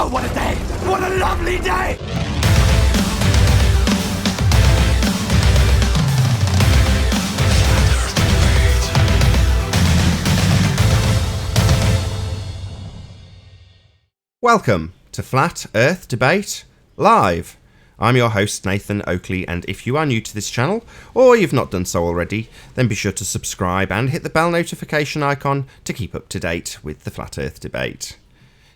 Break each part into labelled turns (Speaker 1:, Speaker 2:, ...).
Speaker 1: Oh, what a day! What a lovely day!
Speaker 2: Welcome to Flat Earth Debate Live. I'm your host Nathan Oakley, and if you are new to this channel, or you've not done so already, then be sure to subscribe and hit the bell notification icon to keep up to date with the Flat Earth Debate.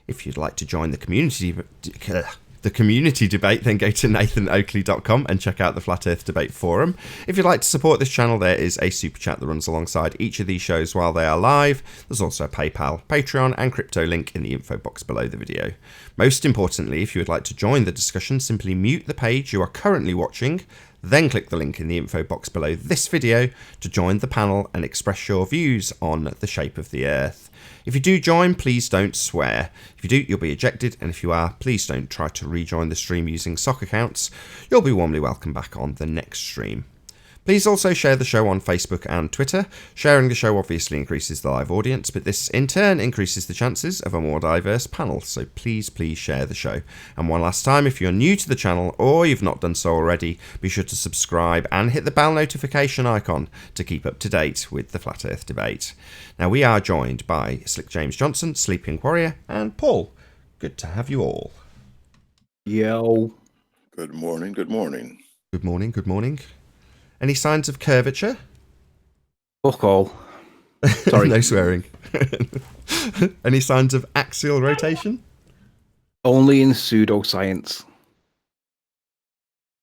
Speaker 2: If you'd like to join the community debate, then go to nathanoakley.com and check out the Flat Earth Debate forum. If you'd like to support this channel, there is a super chat that runs alongside each of these shows while they are live. There's also a PayPal, Patreon and crypto link in the info box below the video. Most importantly, if you would like to join the discussion, simply mute the page you are currently watching, then click the link in the info box below this video to join the panel and express your views on the shape of the Earth. If you do join, please don't swear. If you do, you'll be ejected, and if you are, please don't try to rejoin the stream using sock accounts. You'll be warmly welcome back on the next stream. Please also share the show on Facebook and Twitter. Sharing the show obviously increases the live audience, but this in turn increases the chances of a more diverse panel, so please share the show. And one last time, if you're new to the channel or you've not done so already, be sure to subscribe and hit the bell notification icon to keep up to date with the Flat Earth Debate. Now, we are joined by Slick James Johnson, Sleeping Warrior, and Paul. Good to have you all.
Speaker 3: Yo.
Speaker 4: Good morning, good morning.
Speaker 2: Good morning, good morning. Any signs of curvature?
Speaker 3: Fuck all. Sorry.
Speaker 2: No swearing. Any signs of axial rotation?
Speaker 3: Only in pseudoscience.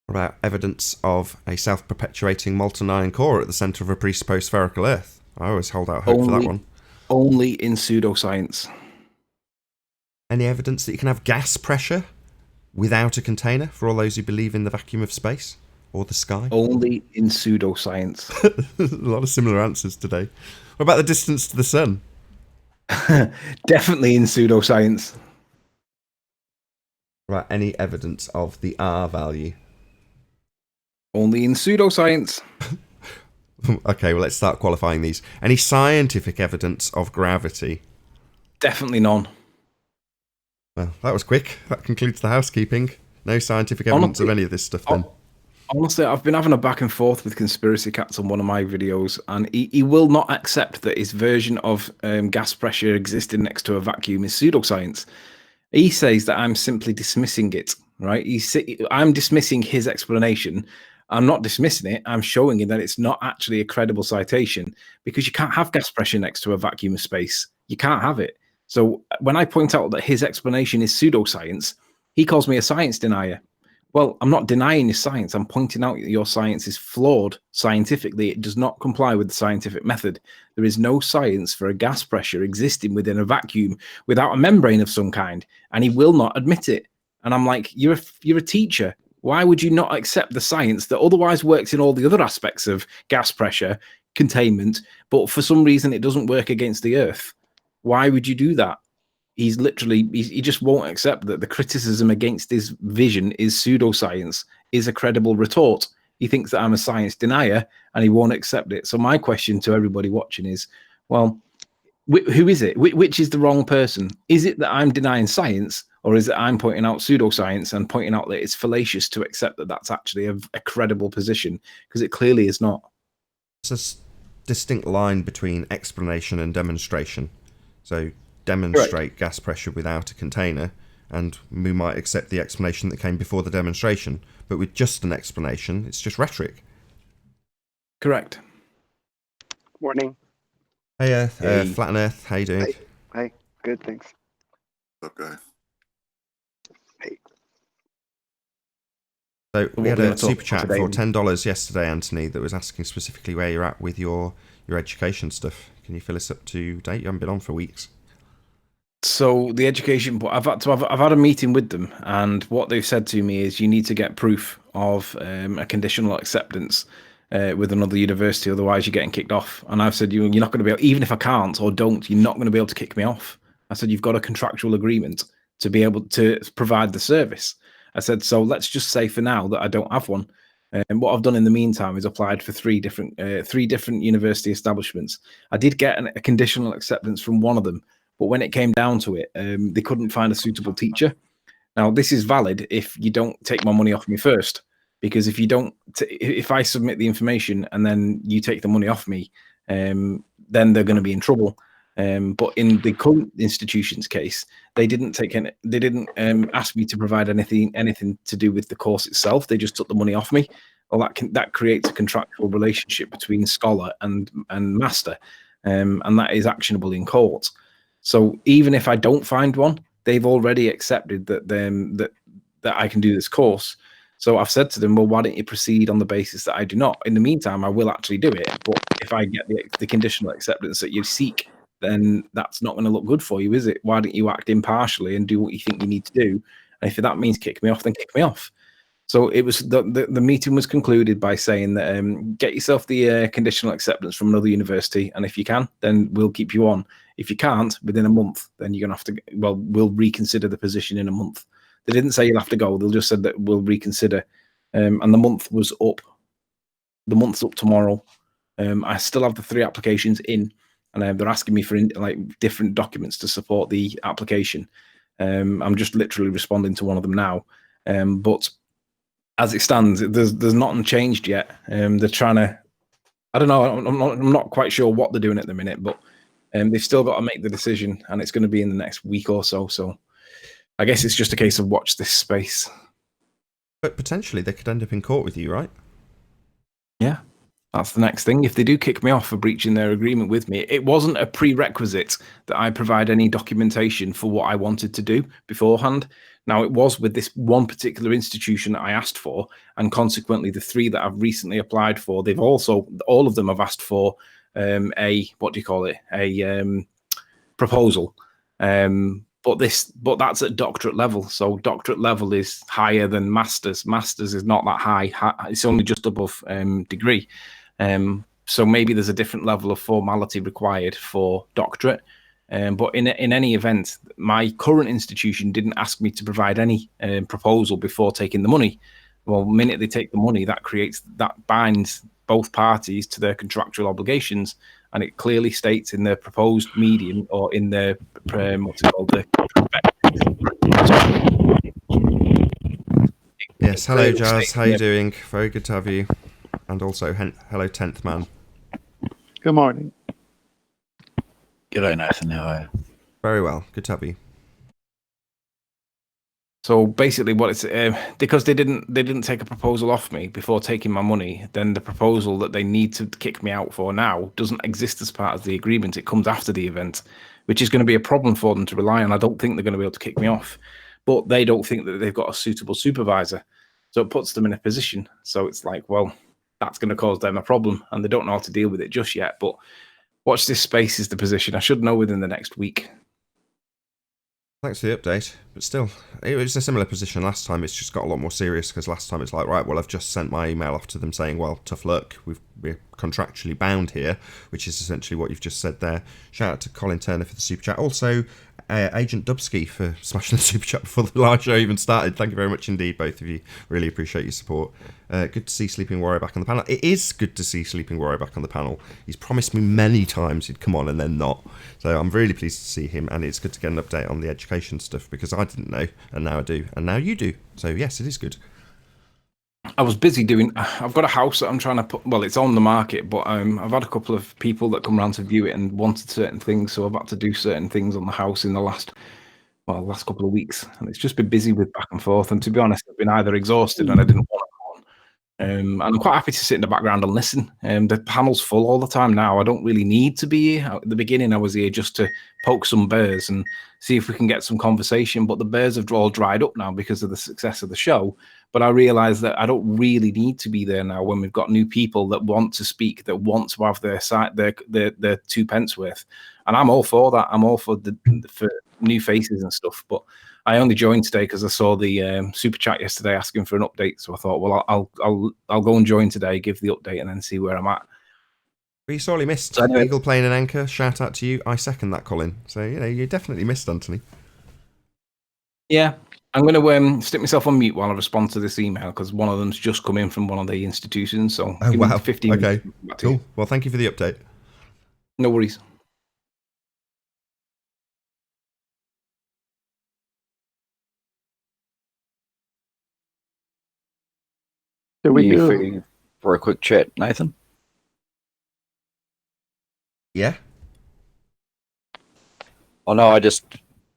Speaker 2: What about evidence of a self-perpetuating molten iron core at the centre of a presupposed spherical Earth? I always hold out hope for that one.
Speaker 3: Only in pseudoscience.
Speaker 2: Any evidence that you can have gas pressure without a container for all those who believe in the vacuum of space? Or the sky?
Speaker 3: Only in pseudoscience.
Speaker 2: A lot of similar answers today. What about the distance to the sun?
Speaker 3: Definitely in pseudoscience.
Speaker 2: What about any evidence of the R value?
Speaker 3: Only in pseudoscience.
Speaker 2: Okay, well, let's start qualifying these. Any scientific evidence of gravity?
Speaker 3: Definitely none.
Speaker 2: Well, that was quick. That concludes the housekeeping. No scientific evidence of any of this stuff then.
Speaker 3: Honestly, I've been having a back and forth with Conspiracy Cats on one of my videos, and he will not accept that his version of gas pressure existing next to a vacuum is pseudoscience. He says that I'm simply dismissing it, right? I'm dismissing his explanation. I'm not dismissing it. I'm showing him that it's not actually a credible citation, because you can't have gas pressure next to a vacuum of space. You can't have it. So when I point out that his explanation is pseudoscience, he calls me a science denier. Well, I'm not denying your science. I'm pointing out that your science is flawed scientifically. It does not comply with the scientific method. There is no science for a gas pressure existing within a vacuum without a membrane of some kind, and he will not admit it. And I'm like, you're a teacher. Why would you not accept the science that otherwise works in all the other aspects of gas pressure, containment, but for some reason it doesn't work against the Earth? Why would you do that? He just won't accept that the criticism against his vision is pseudoscience, is a credible retort. He thinks that I'm a science denier and he won't accept it. So my question to everybody watching is, well, who is it? Which is the wrong person? Is it that I'm denying science, or is it I'm pointing out pseudoscience and pointing out that it's fallacious to accept that that's actually a credible position? Because it clearly is not.
Speaker 2: There's a distinct line between explanation and demonstration. So demonstrate gas pressure without a container, and we might accept the explanation that came before the demonstration, but with just an explanation, it's just rhetoric.
Speaker 3: Correct.
Speaker 5: Morning.
Speaker 2: Hey Earth, Flat Earth, how you doing?
Speaker 5: Hey, good, thanks.
Speaker 4: Okay.
Speaker 5: Hey.
Speaker 2: So we had a super chat for $10 yesterday, Anthony, that was asking specifically where you're at with your education stuff. Can you fill us up to date? You haven't been on for weeks.
Speaker 3: So the education, I've had a meeting with them, and what they've said to me is you need to get proof of a conditional acceptance with another university, otherwise you're getting kicked off. And I've said you're not going to be able, even if I can't or don't, you're not going to be able to kick me off. I said you've got a contractual agreement to be able to provide the service. I said, so let's just say for now that I don't have one. And what I've done in the meantime is applied for three different university establishments. I did get a conditional acceptance from one of them, but when it came down to it, they couldn't find a suitable teacher. Now, this is valid if you don't take my money off me first, because if you don't, if I submit the information and then you take the money off me, then they're going to be in trouble. But in the current institution's case, they didn't ask me to provide anything to do with the course itself. They just took the money off me. Well, that creates a contractual relationship between scholar and master, and that is actionable in court. So even if I don't find one, they've already accepted that I can do this course. So I've said to them, well, why don't you proceed on the basis that I do not? In the meantime, I will actually do it. But if I get the conditional acceptance that you seek, then that's not going to look good for you, is it? Why don't you act impartially and do what you think you need to do? And if that means kick me off, then kick me off. So it was the meeting was concluded by saying that get yourself the conditional acceptance from another university, and if you can, then we'll keep you on. If you can't, within a month, then you're gonna have to. Well, we'll reconsider the position in a month. They didn't say you'll have to go. They just said that we'll reconsider, and the month was up. The month's up tomorrow. I still have the 3 applications in, and they're asking me for different documents to support the application. I'm just literally responding to one of them now, but as it stands, there's nothing changed yet. They're trying to, I don't know, I'm not quite sure what they're doing at the minute, but they've still got to make the decision, and it's going to be in the next week or so. So I guess it's just a case of watch this space.
Speaker 2: But potentially they could end up in court with you, right?
Speaker 3: Yeah, that's the next thing. If they do kick me off for breaching their agreement with me, it wasn't a prerequisite that I provide any documentation for what I wanted to do beforehand. Now, it was with this one particular institution that I asked for, and consequently, the 3 that I've recently applied for, they've also, all of them have asked for a proposal. But that's at doctorate level. So doctorate level is higher than masters. Masters is not that high. It's only just above degree. So maybe there's a different level of formality required for doctorate. But in any event, my current institution didn't ask me to provide any proposal before taking the money. Well, the minute they take the money, that binds both parties to their contractual obligations, and it clearly states in the proposed medium or in the what's it called?
Speaker 2: Yes, hello Jazz, how you doing? Very good to have you. And also, hello 10th man.
Speaker 6: Good morning.
Speaker 7: G'day, Nathan. How are you?
Speaker 2: Very well, good to have you.
Speaker 3: So basically, what it's because they didn't take a proposal off me before taking my money, then the proposal that they need to kick me out for now doesn't exist as part of the agreement. It comes after the event, which is going to be a problem for them to rely on. I don't think they're going to be able to kick me off, but they don't think that they've got a suitable supervisor, so it puts them in a position. So it's like, well, that's going to cause them a problem, and they don't know how to deal with it just yet. But watch this space is the position. I should know within the next week.
Speaker 2: Thanks for the update, but still, it was a similar position last time. It's just got a lot more serious because last time it's like, right, well, I've just sent my email off to them saying, well, tough luck, we're contractually bound here, which is essentially what you've just said there. Shout out to Colin Turner for the super chat. Also, Agent Dubsky for smashing the super chat before the live show even started. Thank you very much indeed, both of you. Really appreciate your support. Good to see Sleeping Warrior back on the panel. It is good to see Sleeping Warrior back on the panel. He's promised me many times he'd come on and then not. So I'm really pleased to see him, and it's good to get an update on the education stuff because I didn't know, and now I do, and now you do. So yes, it is good.
Speaker 3: I was busy I've got a house that I'm trying to put, well, it's on the market, but I've had a couple of people that come around to view it and wanted certain things, so I've had to do certain things on the house in the last couple of weeks, and it's just been busy with back and forth, and to be honest, I've been either exhausted and I didn't want to come on. And I'm quite happy to sit in the background and listen. The panel's full all the time now. I don't really need to be here. At the beginning, I was here just to poke some bears and see if we can get some conversation, but the bears have all dried up now because of the success of the show. But I realize that I don't really need to be there now when we've got new people that want to speak, that want to have their side, their 2 pence worth. And I'm all for that. I'm all for for new faces and stuff. But I only joined today because I saw the super chat yesterday asking for an update. So I thought, well, I'll go and join today, give the update, and then see where I'm at.
Speaker 2: But you sorely missed
Speaker 3: So anyway,
Speaker 2: Eagle playing an anchor. Shout out to you. I second that, Colin. So you definitely missed Anthony.
Speaker 3: Yeah, I'm going to stick myself on mute while I respond to this email because one of them's just come in from one of the institutions. So
Speaker 2: Oh
Speaker 3: give me
Speaker 2: wow,
Speaker 3: 15
Speaker 2: okay,
Speaker 3: minutes.
Speaker 2: cool. Well, thank you for the update.
Speaker 3: No worries.
Speaker 6: Do we
Speaker 7: You
Speaker 6: do?
Speaker 7: free for a quick chat, Nathan?
Speaker 2: Yeah.
Speaker 7: Oh no,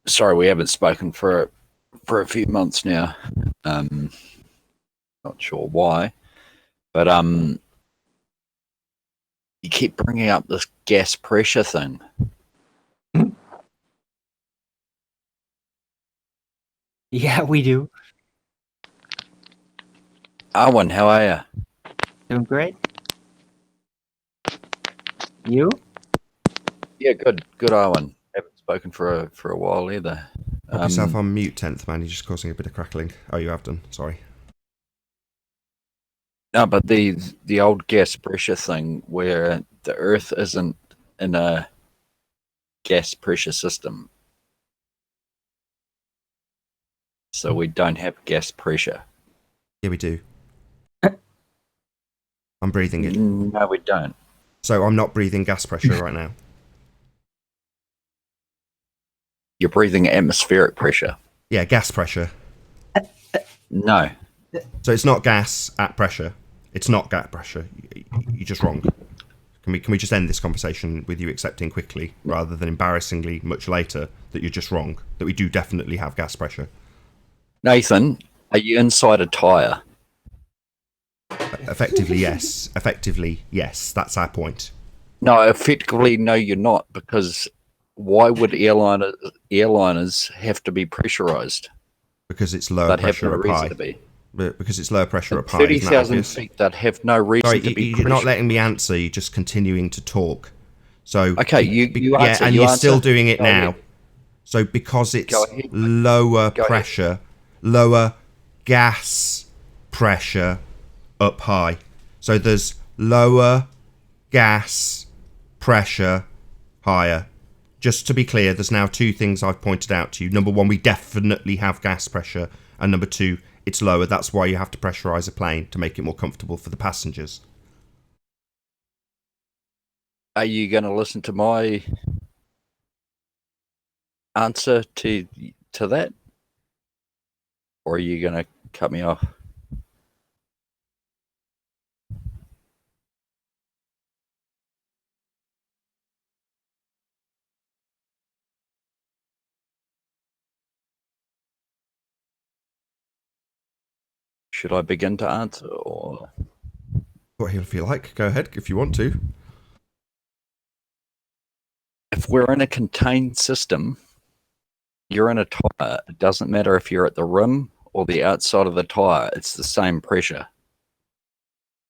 Speaker 7: sorry, we haven't spoken for a few months now. Not sure why, but you keep bringing up this gas pressure thing.
Speaker 8: Yeah, we do.
Speaker 7: Arwen, how are you?
Speaker 8: Doing great. You?
Speaker 7: Yeah, good, Arwen. Haven't spoken for a while either.
Speaker 2: Put yourself on mute, 10th man. You're just causing a bit of crackling. Oh, you have done. Sorry.
Speaker 7: No, but the old gas pressure thing where the Earth isn't in a gas pressure system. So we don't have gas pressure.
Speaker 2: Yeah, we do. I'm breathing it.
Speaker 7: No, we don't.
Speaker 2: So I'm not breathing gas pressure right now.
Speaker 7: You're breathing atmospheric pressure.
Speaker 2: Yeah, gas pressure.
Speaker 7: No.
Speaker 2: So it's not gas at pressure. It's not gas pressure. You're just wrong. Can we just end this conversation with you accepting quickly, rather than embarrassingly much later, that you're just wrong? That we do definitely have gas pressure.
Speaker 7: Nathan, are you inside a tyre?
Speaker 2: Effectively, yes. Effectively, yes. That's our point.
Speaker 7: No, effectively, no, you're not, because why would airliners have to be pressurised?
Speaker 2: Because it's lower
Speaker 7: They'd have
Speaker 2: pressure
Speaker 7: no
Speaker 2: up
Speaker 7: reason
Speaker 2: high.
Speaker 7: to be.
Speaker 2: Because it's lower pressure up high.
Speaker 7: 30,000 feet, they'd have no reason
Speaker 2: Sorry,
Speaker 7: to be
Speaker 2: you're not letting me answer. You're just continuing to talk. So
Speaker 7: okay, you answer.
Speaker 2: Yeah, and
Speaker 7: you
Speaker 2: you're
Speaker 7: answer.
Speaker 2: still doing it
Speaker 7: Go
Speaker 2: now.
Speaker 7: ahead.
Speaker 2: So because it's
Speaker 7: Go ahead.
Speaker 2: lower
Speaker 7: Go ahead.
Speaker 2: pressure, lower gas pressure up high. So there's lower gas pressure higher. Just to be clear, there's now two things I've pointed out to you. Number one, we definitely have gas pressure. And number two, it's lower. That's why you have to pressurize a plane, to make it more comfortable for the passengers.
Speaker 7: Are you going to listen to my answer to that? Or are you going to cut me off? Should I begin to answer, or
Speaker 2: What if you like, go ahead if you want to.
Speaker 7: if we're in a contained system, you're in a tyre. It doesn't matter if you're at the rim or the outside of the tyre. It's the same pressure.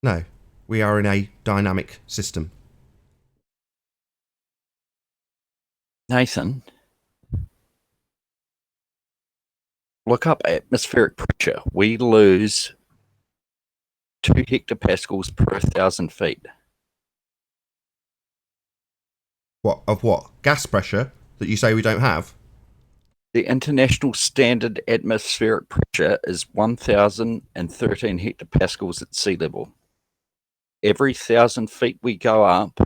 Speaker 2: No, we are in a dynamic system.
Speaker 7: Nathan, look up atmospheric pressure. We lose 2 hectopascals per 1,000 feet.
Speaker 2: What of what? Gas pressure that you say we don't have?
Speaker 7: The international standard atmospheric pressure is 1,013 hectopascals at sea level. Every 1,000 feet we go up,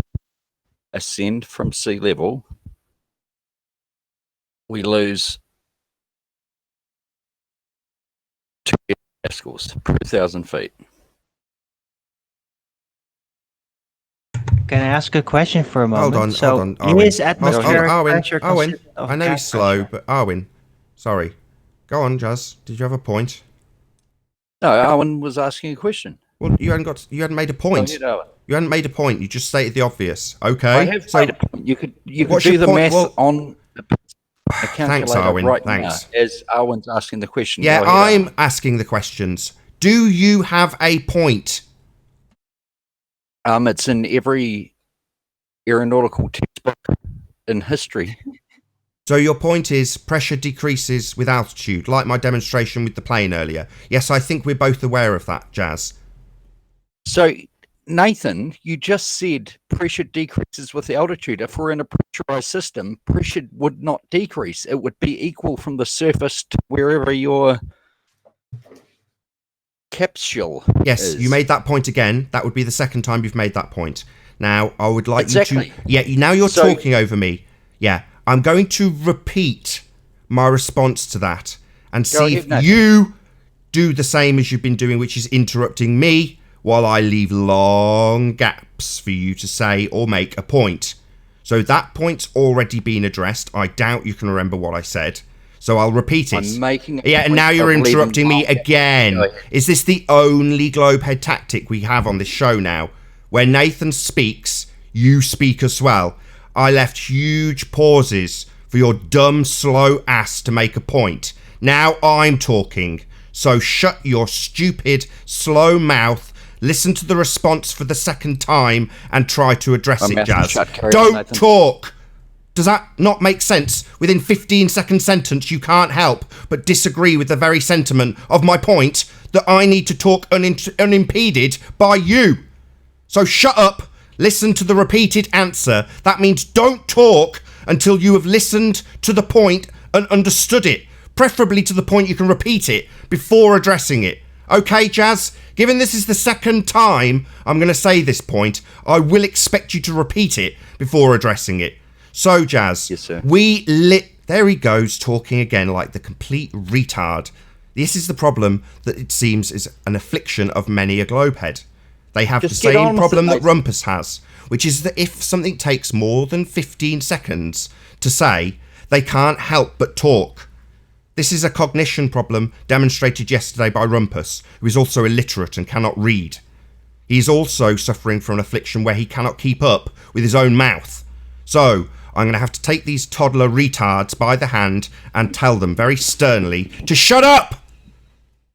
Speaker 7: ascend from sea level, we lose 2 hectopascals per 1,000 feet.
Speaker 8: Can I ask a question for a moment?
Speaker 2: Hold on, Arwen.
Speaker 8: Is atmospheric pressure
Speaker 2: Arwen,
Speaker 8: consist of
Speaker 2: I know
Speaker 8: gas
Speaker 2: he's slow,
Speaker 8: pressure?
Speaker 2: but Arwen, sorry. Go on, Jazz. Did you have a point?
Speaker 7: No, Owen was asking a question.
Speaker 2: Well, you hadn't made a point.
Speaker 7: Go ahead, Owen.
Speaker 2: You hadn't made a point. You just stated the obvious. Okay.
Speaker 7: I have
Speaker 2: so
Speaker 7: made a point. You could
Speaker 2: what's
Speaker 7: do
Speaker 2: your
Speaker 7: the
Speaker 2: point?
Speaker 7: math
Speaker 2: Well,
Speaker 7: on a calculator
Speaker 2: Arwen,
Speaker 7: right
Speaker 2: thanks.
Speaker 7: now as Owen's asking the question.
Speaker 2: yeah,
Speaker 7: Go ahead,
Speaker 2: I'm
Speaker 7: Owen.
Speaker 2: asking the questions. Do you have a point?
Speaker 7: It's in every aeronautical textbook in history.
Speaker 2: So your point is pressure decreases with altitude, like my demonstration with the plane earlier. Yes, I think we're both aware of that, Jazz.
Speaker 7: So, Nathan, you just said pressure decreases with altitude. If we're in a pressurized system, pressure would not decrease. It would be equal from the surface to wherever your capsule
Speaker 2: Yes,
Speaker 7: is.
Speaker 2: you made that point again. That would be the second time you've made that point. Now, I would like you
Speaker 7: Exactly.
Speaker 2: to... Yeah, now you're
Speaker 7: So-
Speaker 2: talking over me. Yeah, I'm going to repeat my response to that and
Speaker 7: Go
Speaker 2: see
Speaker 7: ahead,
Speaker 2: if
Speaker 7: Nathan.
Speaker 2: you do the same as you've been doing, which is interrupting me while I leave long gaps for you to say or make a point. So that point's already been addressed. I doubt you can remember what I said. So I'll repeat it.
Speaker 7: I'm making
Speaker 2: yeah, and now you're interrupting me again. Is this the only globehead tactic we have on this show now? Where Nathan speaks, you speak as well. I left huge pauses for your dumb, slow ass to make a point. Now I'm talking. So shut your stupid, slow mouth, listen to the response for the second time, and try to address it, Jazz. Don't talk! Does that not make sense? Within 15-second sentence, you can't help but disagree with the very sentiment of my point that I need to talk unimpeded by you. So shut up, listen to the repeated answer. That means don't talk until you have listened to the point and understood it. Preferably to the point you can repeat it before addressing it. Okay, Jazz? Given this is the second time I'm going to say this point, I will expect you to repeat it before addressing it. So, Jazz,
Speaker 7: yes, sir.
Speaker 2: There he goes, talking again like the complete retard. This is the problem that it seems is an affliction of many a globehead. They have the same problem that Rumpus has, which is that if something takes more than 15 seconds to say, they can't help but talk. This is a cognition problem demonstrated yesterday by Rumpus, who is also illiterate and cannot read. He's also suffering from an affliction where he cannot keep up with his own mouth. So, I'm going to have to take these toddler retards by the hand and tell them very sternly to shut up!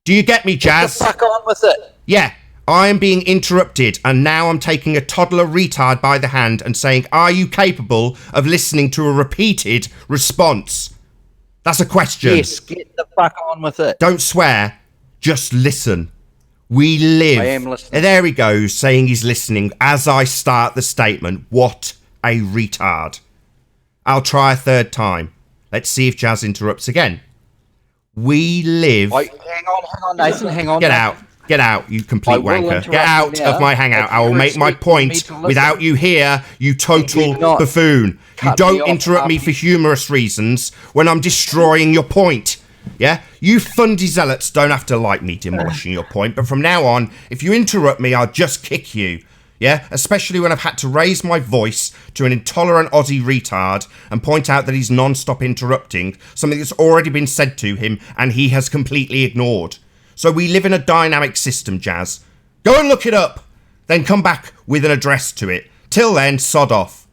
Speaker 2: Do you get me, Jazz?
Speaker 7: Get the fuck on with it!
Speaker 2: Yeah, I am being interrupted, and now I'm taking a toddler retard by the hand and saying, are you capable of listening to a repeated response? That's a question.
Speaker 7: Yes, get the fuck on with it.
Speaker 2: Don't swear, just listen. We live...
Speaker 7: I am listening.
Speaker 2: There he goes, saying he's listening as I start the statement. What a retard. I'll try a third time. Let's see if Jazz interrupts again. We live...
Speaker 7: Hang on, Nathan, hang on.
Speaker 2: Get out, you complete wanker. Get out of my hangout. I will make my point without you here, you total buffoon. You don't interrupt me for humorous reasons when I'm destroying your point. Yeah? You fundy zealots don't have to like me demolishing your point, but from now on, if you interrupt me, I'll just kick you. Yeah, especially when I've had to raise my voice to an intolerant Aussie retard and point out that he's non-stop interrupting something that's already been said to him and he has completely ignored. So we live in a dynamic system, Jazz. Go and look it up, then come back with an address to it. Till then, sod off.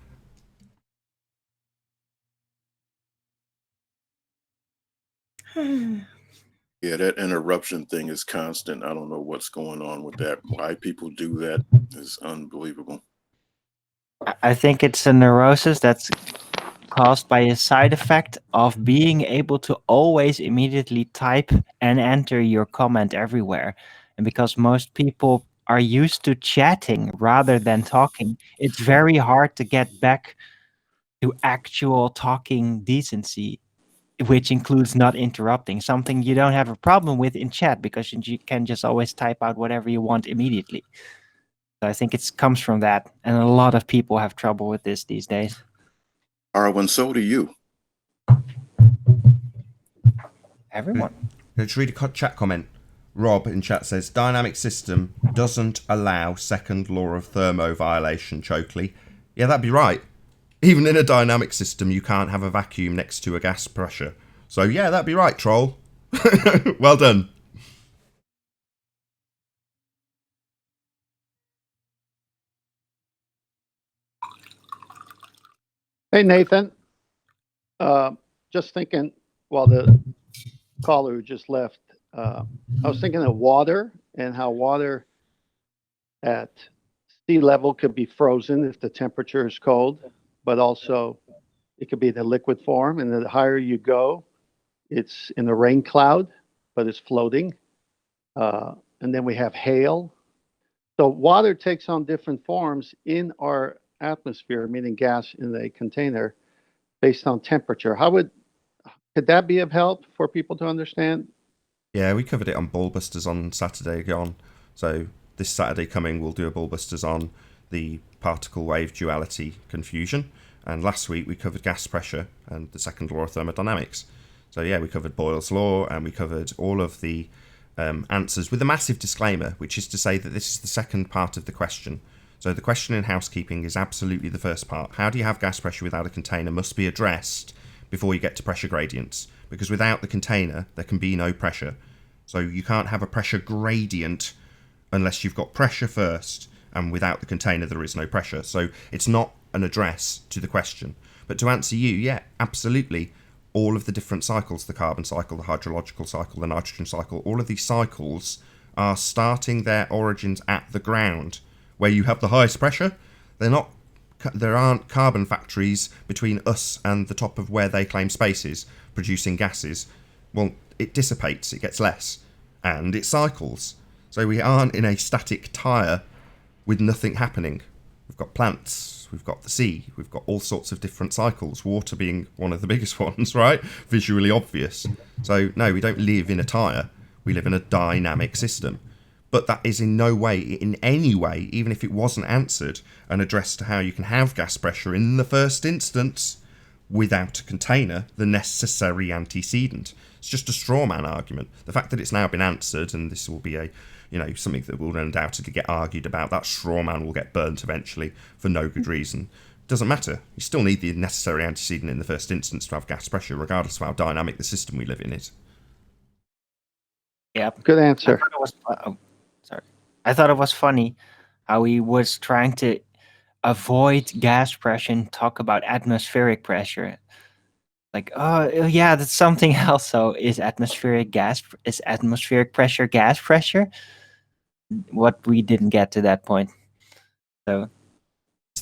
Speaker 4: Yeah, that interruption thing is constant. I don't know what's going on with that. Why people do that is unbelievable.
Speaker 8: I think it's a neurosis that's caused by a side effect of being able to always immediately type and enter your comment everywhere. And because most people are used to chatting rather than talking, it's very hard to get back to actual talking decency, which includes not interrupting, something you don't have a problem with in chat because you can just always type out whatever you want immediately. So I think it comes from that, and a lot of people have trouble with this these days.
Speaker 4: Arwen, so do you.
Speaker 8: Everyone.
Speaker 2: Let's read a chat comment. Rob in chat says, dynamic system doesn't allow second law of thermo violation, Chokley. Yeah, that'd be right. Even in a dynamic system, you can't have a vacuum next to a gas pressure. So yeah, that'd be right, troll. Well done.
Speaker 6: Hey, Nathan. Just thinking, while the caller who just left, I was thinking of water and how water at sea level could be frozen if the temperature is cold, but also it could be the liquid form. And the higher you go, it's in the rain cloud, but it's floating. And then we have hail. So water takes on different forms in our atmosphere, meaning gas in a container, based on temperature. Could that be of help for people to understand?
Speaker 2: Yeah, we covered it on Ballbusters on Saturday gone. So this Saturday coming, we'll do a Ballbusters on the particle wave duality confusion. And last week we covered gas pressure and the second law of thermodynamics. So yeah, we covered Boyle's law and we covered all of the answers with a massive disclaimer, which is to say that this is the second part of the question. So the question in housekeeping is absolutely the first part. How do you have gas pressure without a container must be addressed before you get to pressure gradients, because without the container there can be no pressure. So you can't have a pressure gradient unless you've got pressure first, and without the container there is no pressure. So it's not an address to the question. But to answer you, yeah, absolutely, all of the different cycles, the carbon cycle, the hydrological cycle, the nitrogen cycle, all of these cycles are starting their origins at the ground, where you have the highest pressure. There aren't carbon factories between us and the top of where they claim space is, producing gases. Well, it dissipates, it gets less, and it cycles. So we aren't in a static tyre with nothing happening. We've got plants, we've got the sea, we've got all sorts of different cycles, water being one of the biggest ones, right? Visually obvious. So no, we don't live in a tyre, we live in a dynamic system. But that is in no way, in any way, even if it wasn't answered, an address to how you can have gas pressure in the first instance without a container, the necessary antecedent. It's just a straw man argument. The fact that it's now been answered, and this will be something that will undoubtedly get argued about, that straw man will get burnt eventually for no good reason. Doesn't matter. You still need the necessary antecedent in the first instance to have gas pressure, regardless of how dynamic the system we live in is.
Speaker 8: Yeah.
Speaker 6: Good answer.
Speaker 8: I thought it was funny how he was trying to avoid gas pressure and talk about atmospheric pressure. Like, oh yeah, that's something else. So is atmospheric pressure gas pressure? What we didn't get to that point. So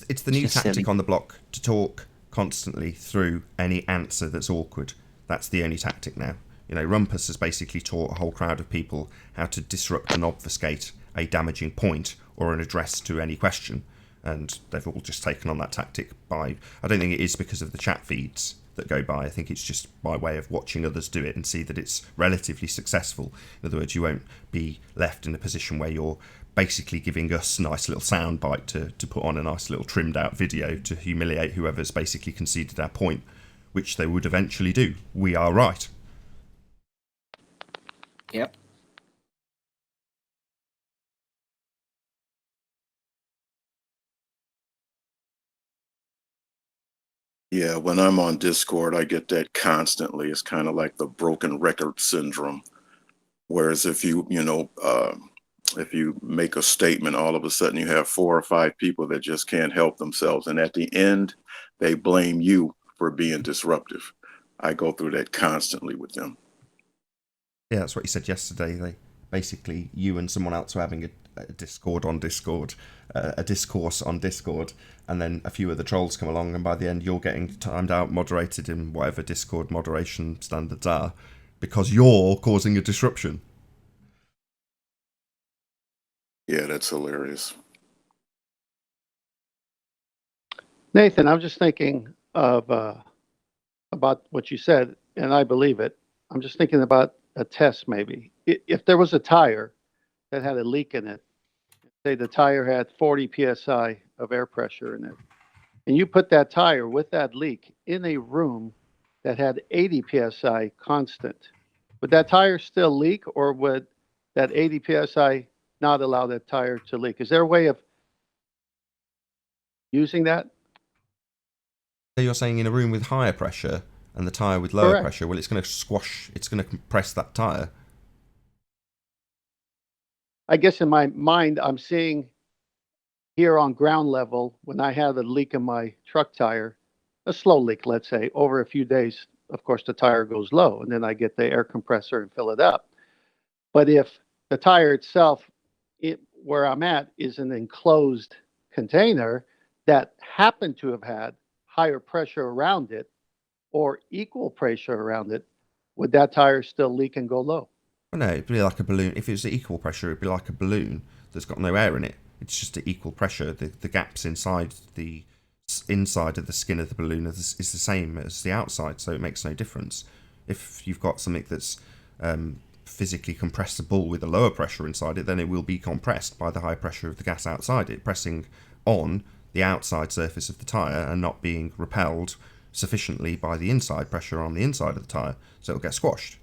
Speaker 2: it's the new
Speaker 8: just
Speaker 2: tactic
Speaker 8: silly.
Speaker 2: on the block to talk constantly through any answer that's awkward. That's the only tactic now. Rumpus has basically taught a whole crowd of people how to disrupt and obfuscate a damaging point or an address to any question, and they've all just taken on that tactic I don't think it is because of the chat feeds that go by. I think it's just by way of watching others do it and see that it's relatively successful. In other words, you won't be left in a position where you're basically giving us a nice little sound bite to put on a nice little trimmed out video to humiliate whoever's basically conceded our point, which they would eventually do. We are right.
Speaker 8: Yep.
Speaker 4: Yeah, when I'm on Discord, I get that constantly. It's kind of like the broken record syndrome. Whereas if you make a statement, all of a sudden you have 4 or 5 people that just can't help themselves. And at the end, they blame you for being disruptive. I go through that constantly with them.
Speaker 2: Yeah, that's what you said yesterday. Basically, you and someone else were having a discourse on Discord, and then a few of the trolls come along, and by the end you're getting timed out, moderated in whatever Discord moderation standards are, because you're causing a disruption.
Speaker 4: Yeah, that's hilarious.
Speaker 6: Nathan, I'm just thinking of about what you said, and I believe it. I'm just thinking about a test maybe. If there was a tire that had a leak in it, say the tire had 40 psi of air pressure in it, and you put that tire with that leak in a room that had 80 psi constant, would that tire still leak, or would that 80 psi not allow that tire to leak? Is there a way of using that?
Speaker 2: So you're saying in a room with higher pressure and the tyre with lower
Speaker 6: Correct.
Speaker 2: pressure, well, it's going to squash, it's going to compress that tyre.
Speaker 6: I guess in my mind, I'm seeing here on ground level, when I have a leak in my truck tire, a slow leak, let's say, over a few days, of course, the tire goes low, and then I get the air compressor and fill it up. But if the tire itself, where I'm at, is an enclosed container that happened to have had higher pressure around it or equal pressure around it, would that tire still leak and go low?
Speaker 2: Well, no, it'd be like a balloon. If it was at equal pressure, it'd be like a balloon that's got no air in it. It's just at equal pressure. The gaps inside of the skin of the balloon is the same as the outside, so it makes no difference. If you've got something that's physically compressible with a lower pressure inside it, then it will be compressed by the high pressure of the gas outside it, pressing on the outside surface of the tyre and not being repelled sufficiently by the inside pressure on the inside of the tyre, so it'll get squashed.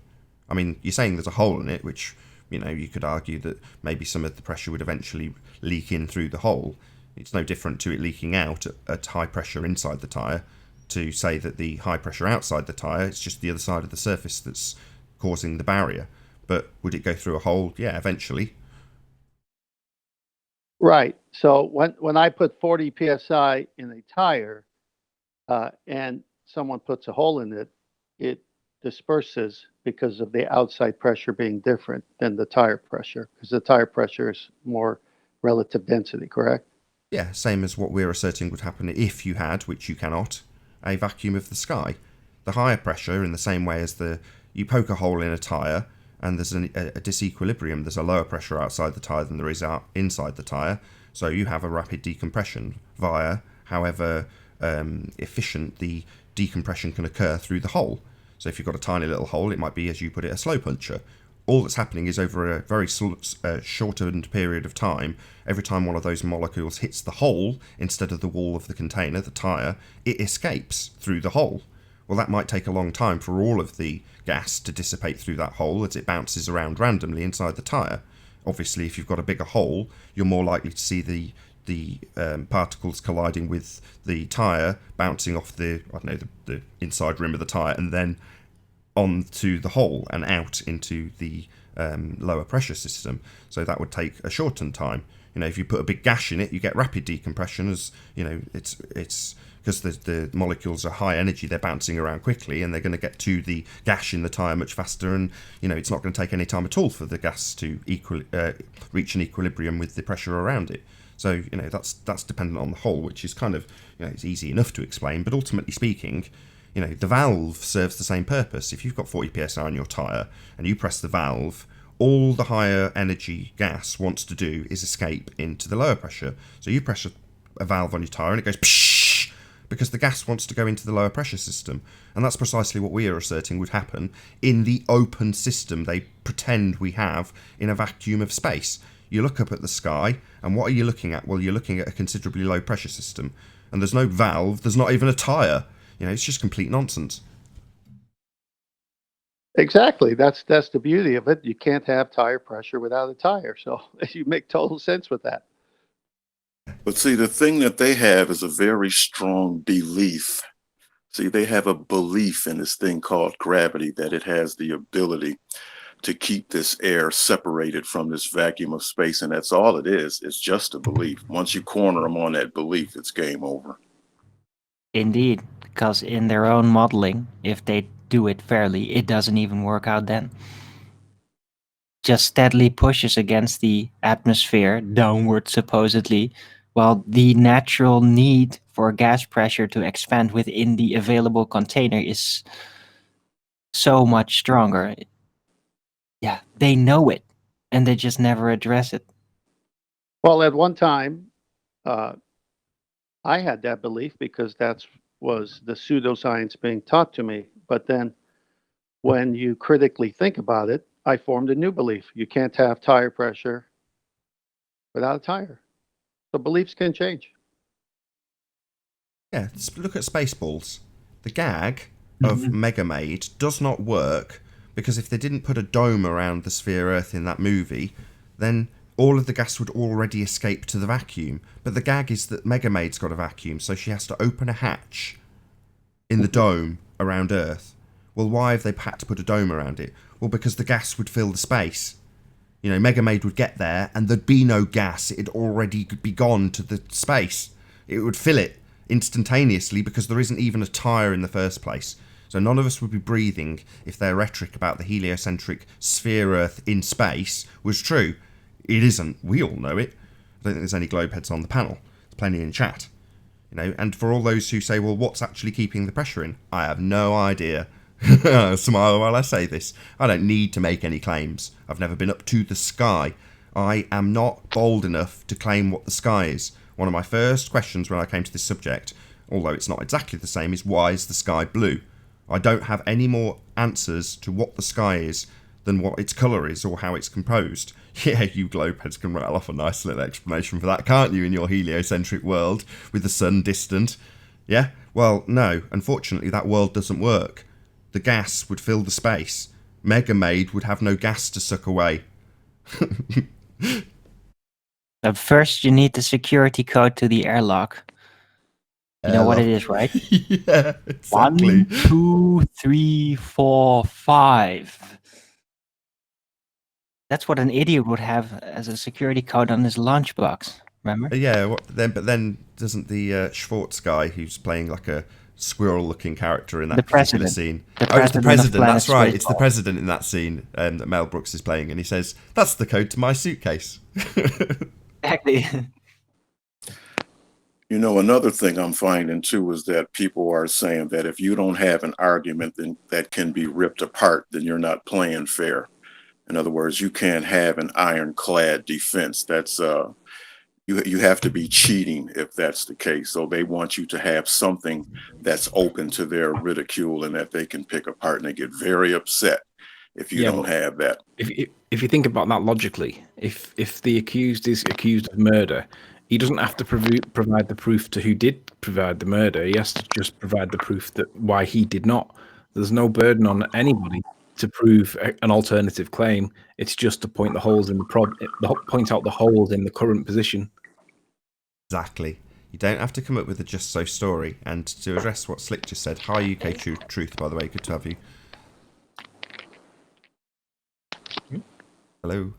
Speaker 2: I mean, you're saying there's a hole in it, which you could argue that maybe some of the pressure would eventually leak in through the hole. It's no different to it leaking out at high pressure inside the tyre, to say that the high pressure outside the tyre, it's just the other side of the surface that's causing the barrier. But would it go through a hole? Yeah, eventually.
Speaker 6: Right. So when I put 40 psi in a tire, and someone puts a hole in it, it disperses because of the outside pressure being different than the tire pressure, because the tire pressure is more relative density, correct?
Speaker 2: Yeah, same as what we're asserting would happen if you had, which you cannot, a vacuum of the sky. The higher pressure, in the same way as you poke a hole in a tyre and there's a disequilibrium, there's a lower pressure outside the tyre than there is inside the tyre, so you have a rapid decompression via however efficient the decompression can occur through the hole. So if you've got a tiny little hole, it might be, as you put it, a slow puncher. All that's happening is over a very shortened period of time, every time one of those molecules hits the hole instead of the wall of the container, the tyre, it escapes through the hole. Well, that might take a long time for all of the gas to dissipate through that hole as it bounces around randomly inside the tyre. Obviously, if you've got a bigger hole, you're more likely to see the particles colliding with the tyre, bouncing off the inside rim of the tyre, and then onto the hole and out into the lower pressure system. So that would take a shortened time. If you put a big gash in it, you get rapid decompression, as it's because the molecules are high energy, they're bouncing around quickly, and they're going to get to the gash in the tyre much faster, and it's not going to take any time at all for the gas to reach an equilibrium with the pressure around it. So that's dependent on the hole, which is kind of it's easy enough to explain, but ultimately speaking, the valve serves the same purpose. If you've got 40 psi on your tyre and you press the valve, all the higher energy gas wants to do is escape into the lower pressure. So you press a valve on your tyre and it goes pshh, because the gas wants to go into the lower pressure system. And that's precisely what we are asserting would happen in the open system they pretend we have in a vacuum of space. You look up at the sky, and what are you looking at? Well, you're looking at a considerably low pressure system. And there's no valve, there's not even a tyre. It's just complete nonsense.
Speaker 6: Exactly. That's the beauty of it. You can't have tire pressure without a tire. So you make total sense with that.
Speaker 4: But see, the thing that they have is a very strong belief. See, they have a belief in this thing called gravity, that it has the ability to keep this air separated from this vacuum of space. And that's all it is. It's just a belief. Once you corner them on that belief, it's game over.
Speaker 8: Indeed, because in their own modeling, if they do it fairly, it doesn't even work out then. Just steadily pushes against the atmosphere, downward supposedly, while the natural need for gas pressure to expand within the available container is so much stronger. Yeah, they know it, and they just never address it.
Speaker 6: Well, at one time, I had that belief because that was the pseudoscience being taught to me. But then when you critically think about it, I formed a new belief. You can't have tire pressure without a tire. So beliefs can change.
Speaker 2: Yeah, look at Spaceballs. The gag of Megamaid does not work because if they didn't put a dome around the sphere Earth in that movie, then all of the gas would already escape to the vacuum. But the gag is that Megamaid's got a vacuum, so she has to open a hatch in the dome around Earth. Well, why have they had to put a dome around it? Well, because the gas would fill the space. Megamaid would get there and there'd be no gas. It'd already be gone to the space. It would fill it instantaneously because there isn't even a tyre in the first place. So none of us would be breathing if their rhetoric about the heliocentric sphere Earth in space was true. It isn't. We all know it. I don't think there's any globeheads on the panel. There's plenty in chat. And for all those who say, well, what's actually keeping the pressure in? I have no idea. Smile while I say this. I don't need to make any claims. I've never been up to the sky. I am not bold enough to claim what the sky is. One of my first questions when I came to this subject, although it's not exactly the same, is why is the sky blue? I don't have any more answers to what the sky is than what its colour is or how it's composed. Yeah, you globeheads can rattle off a nice little explanation for that, can't you, in your heliocentric world, with the sun distant? Yeah? Well, no, unfortunately that world doesn't work. The gas would fill the space. Megamaid would have no gas to suck away.
Speaker 8: First, you need the security code to the airlock. You know what it is, right?
Speaker 2: Yeah, exactly.
Speaker 8: 1, 2, 3, 4, 5. That's what an idiot would have as a security code on his lunchbox. Remember?
Speaker 2: Yeah, but then doesn't the Schwartz guy who's playing like a squirrel-looking character in that
Speaker 8: The
Speaker 2: particular
Speaker 8: president.
Speaker 2: scene?
Speaker 8: The
Speaker 2: Oh, it's the
Speaker 8: president of
Speaker 2: president. That's
Speaker 8: Planet
Speaker 2: right. It's the
Speaker 8: Spaceball.
Speaker 2: president in that scene that Mel Brooks is playing, and he says, "That's the code to my suitcase."
Speaker 8: Exactly.
Speaker 4: You know, another thing I'm finding too is that people are saying that if you don't have an argument then that can be ripped apart, then you're not playing fair. In other words, you can't have an ironclad defense. That's you have to be cheating if that's the case. So they want you to have something that's open to their ridicule and that they can pick apart, and they get very upset if you don't have that.
Speaker 3: If you think about that logically, if the accused is accused of murder, he doesn't have to provide the proof to who did provide the murder. He has to just provide the proof that why he did not. There's no burden on anybody to prove an alternative claim. It's just to point the holes in point out the holes in the current position.
Speaker 2: Exactly. You don't have to come up with a just so story. And to address what Slick just said, hi UK Truth, by the way, good to have you. Hello.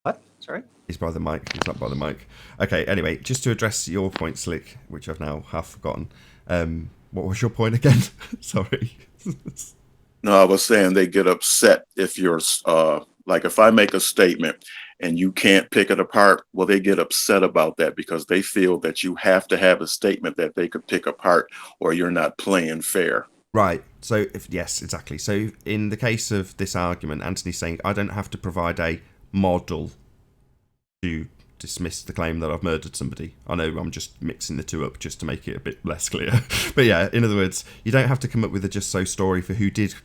Speaker 8: What? Sorry?
Speaker 2: He's by the mic. He's not by the mic. Okay, anyway, just to address your point, Slick, which I've now half forgotten. What was your point again? Sorry.
Speaker 4: No, I was saying they get upset if you're like if I make a statement and you can't pick it apart, well, they get upset about that because they feel that you have to have a statement that they could pick apart or you're not playing fair.
Speaker 2: Right. So, yes, exactly. So, in the case of this argument, Anthony's saying, I don't have to provide a model to dismiss the claim that I've murdered somebody. I know I'm just mixing the two up just to make it a bit less clear. But yeah, in other words, you don't have to come up with a just so story for who did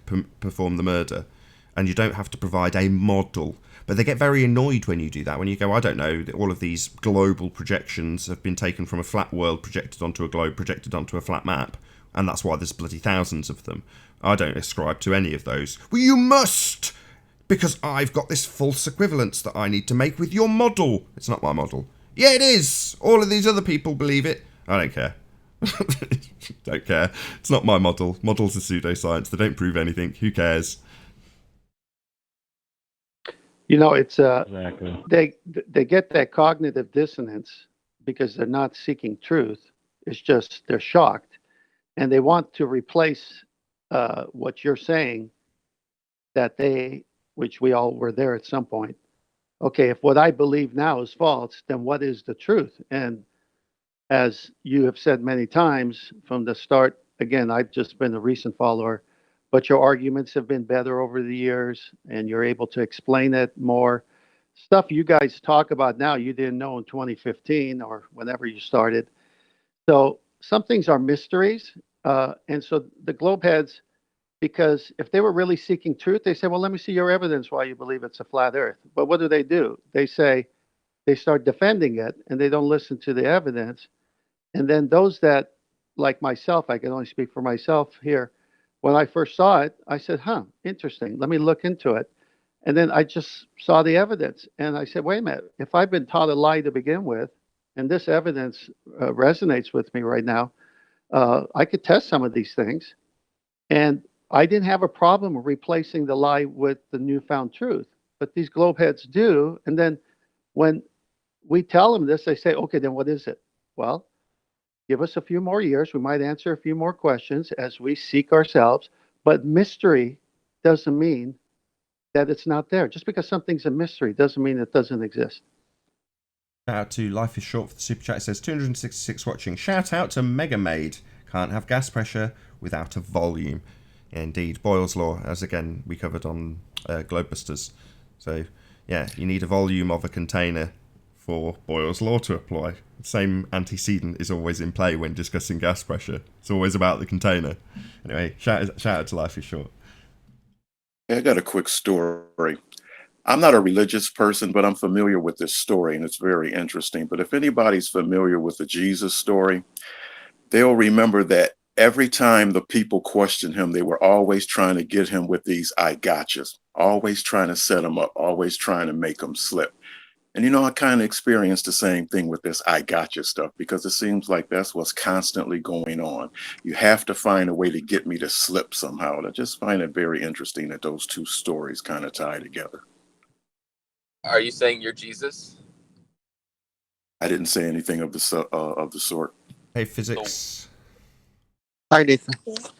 Speaker 2: perform the murder. And you don't have to provide a model. But they get very annoyed when you do that. When you go, I don't know, all of these global projections have been taken from a flat world, projected onto a globe, projected onto a flat map. And that's why there's bloody thousands of them. I don't ascribe to any of those. Well, you must! Because I've got this false equivalence that I need to make with your model. It's not my model. Yeah, it is! All of these other people believe it. I don't care. Don't care. It's not my model. Models are pseudoscience. They don't prove anything. Who cares?
Speaker 6: You know, it's
Speaker 9: Exactly.
Speaker 6: they get that cognitive dissonance because they're not seeking truth. It's just they're shocked, and they want to replace what you're saying, that which we all were there at some point. Okay, if what I believe now is false, then what is the truth? And as you have said many times from the start, again, I've just been a recent follower, but your arguments have been better over the years, and you're able to explain it more. Stuff you guys talk about now, you didn't know in 2015 or whenever you started. So some things are mysteries. And so the globe heads, because if they were really seeking truth, they say, well, let me see your evidence why you believe it's a flat earth. But what do? They say, they start defending it, and they don't listen to the evidence. And then those that, like myself, I can only speak for myself here. When I first saw it, I said, interesting. Let me look into it. And then I just saw the evidence. And I said, wait a minute. If I've been taught a lie to begin with, and this evidence resonates with me right now, I could test some of these things. And I didn't have a problem replacing the lie with the newfound truth. But these globeheads do. And then when we tell them this, they say, okay, then what is it? Well, give us a few more years. We might answer a few more questions as we seek ourselves. But mystery doesn't mean that it's not there. Just because something's a mystery doesn't mean it doesn't exist.
Speaker 2: Shout out to Life is Short for the super chat. It says 266 watching. Shout out to Mega Maid. Can't have gas pressure without a volume. Indeed, Boyle's law, as again we covered on Globebusters. So yeah, you need a volume of a container for Boyle's law to apply. The same antecedent is always in play when discussing gas pressure. It's always about the container. Anyway, shout out to Life is Short.
Speaker 4: I got a quick story. I'm not a religious person, but I'm familiar with this story, and it's very interesting. But if anybody's familiar with the Jesus story, they'll remember that every time the people questioned him, they were always trying to get him with these I gotchas. always trying to set them up, always trying to make them slip. And, I kind of experienced the same thing with this I gotcha stuff, because it seems like that's what's constantly going on. You have to find a way to get me to slip somehow. And I just find it very interesting that those two stories kind of tie together.
Speaker 9: Are you saying you're Jesus?
Speaker 4: I didn't say anything of the sort.
Speaker 2: Hey, physics.
Speaker 10: Hi, Nathan.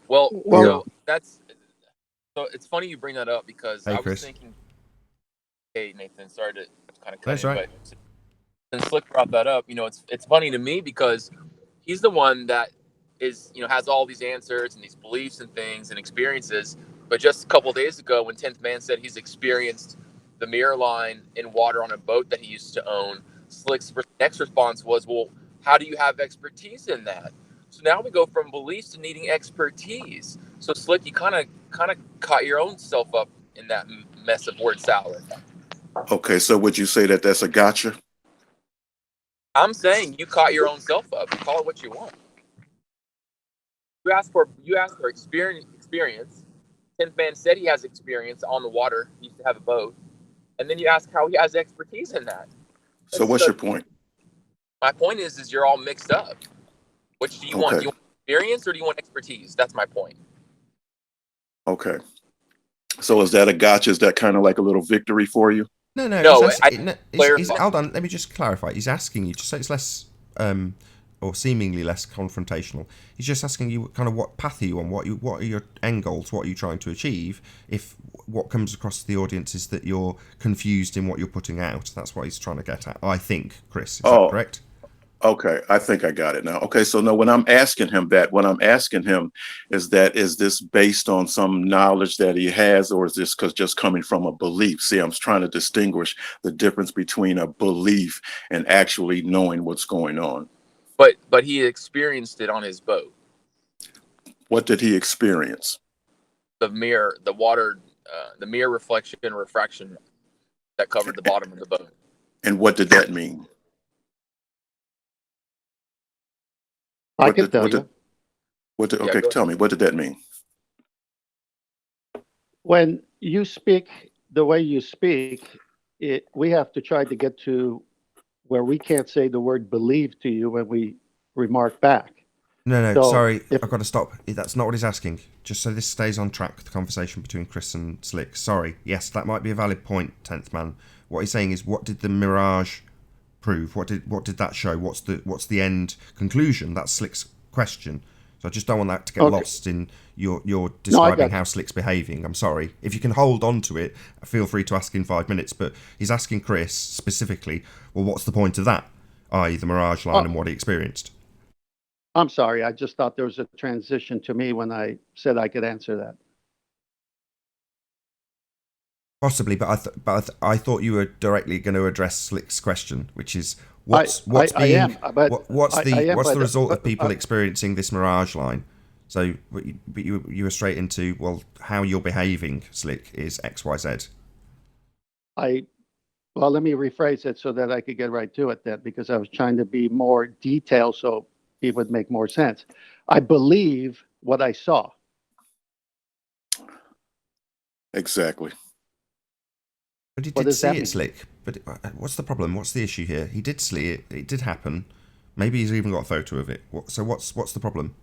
Speaker 9: Well,
Speaker 10: Well-
Speaker 9: so it's funny you bring that up, because
Speaker 2: Hey,
Speaker 9: I was
Speaker 2: Chris.
Speaker 9: thinking. Hey, Nathan. Sorry to kind of cut
Speaker 2: That's
Speaker 9: in,
Speaker 2: right.
Speaker 9: but since Slick brought that up, it's funny to me because he's the one that is has all these answers and these beliefs and things and experiences. But just a couple of days ago, when 10th Man said he's experienced the mirror line in water on a boat that he used to own, Slick's next response was, "Well, how do you have expertise in that?" So now we go from beliefs to needing expertise. So Slick, you kind of caught your own self up in that mess of word salad.
Speaker 4: Okay, so would you say that that's a gotcha?
Speaker 9: I'm saying you caught your own self up. Call it what you want. You asked for experience. 10th Man said he has experience on the water. He used to have a boat. And then you ask how he has expertise in that.
Speaker 4: So what's your point?
Speaker 9: My point is you're all mixed up. Which do you want? Do you want experience or do you want expertise? That's my point.
Speaker 4: Okay. So is that a gotcha? Is that kind of like a little victory for you?
Speaker 2: No, hold on. Let me just clarify. He's asking you, just so it's less, or seemingly less confrontational. He's just asking you kind of what path are you on, what are your end goals, what are you trying to achieve. If what comes across the audience is that you're confused in what you're putting out, that's what he's trying to get at. I think, Chris, is that correct?
Speaker 4: Okay, I think I got it now. Okay, so no, when I'm asking him that, what I'm asking him is this based on some knowledge that he has, or is this just coming from a belief? See, I'm trying to distinguish the difference between a belief and actually knowing what's going on.
Speaker 9: But he experienced it on his boat.
Speaker 4: What did he experience?
Speaker 9: The mirror, the water, the mirror reflection and refraction that covered the bottom of the boat.
Speaker 4: And what did that mean?
Speaker 6: I can tell you.
Speaker 4: Tell me, what did that mean?
Speaker 6: When you speak the way you speak, we have to try to get to where we can't say the word believe to you when we remark back.
Speaker 2: No,
Speaker 6: So
Speaker 2: sorry, I've got to stop. That's not what he's asking. Just so this stays on track, the conversation between Chris and Slick. Sorry, yes, that might be a valid point, 10th Man. What he's saying is, what did the mirage prove? What did that show? What's the end conclusion? That's Slick's question. So I just don't want that to get lost in your describing how Slick's behaving. I'm sorry. If you can hold on to it, feel free to ask in 5 minutes. But he's asking Chris specifically, well, what's the point of that? I.e. the mirage line and what he experienced.
Speaker 6: I'm sorry. I just thought there was a transition to me when I said I could answer that.
Speaker 2: Possibly, but I thought you were directly going to address Slick's question, which is what's the result of people experiencing this mirage line? So, but you were straight into, well, how you're behaving, Slick, is X, Y, Z.
Speaker 6: Well, let me rephrase it so that I could get right to it then, because I was trying to be more detailed so it would make more sense. I believe what I saw.
Speaker 4: Exactly.
Speaker 2: But he did see it, Slick. But what's the problem? What's the issue here? He did see it. It did happen. Maybe he's even got a photo of it. So what's the problem?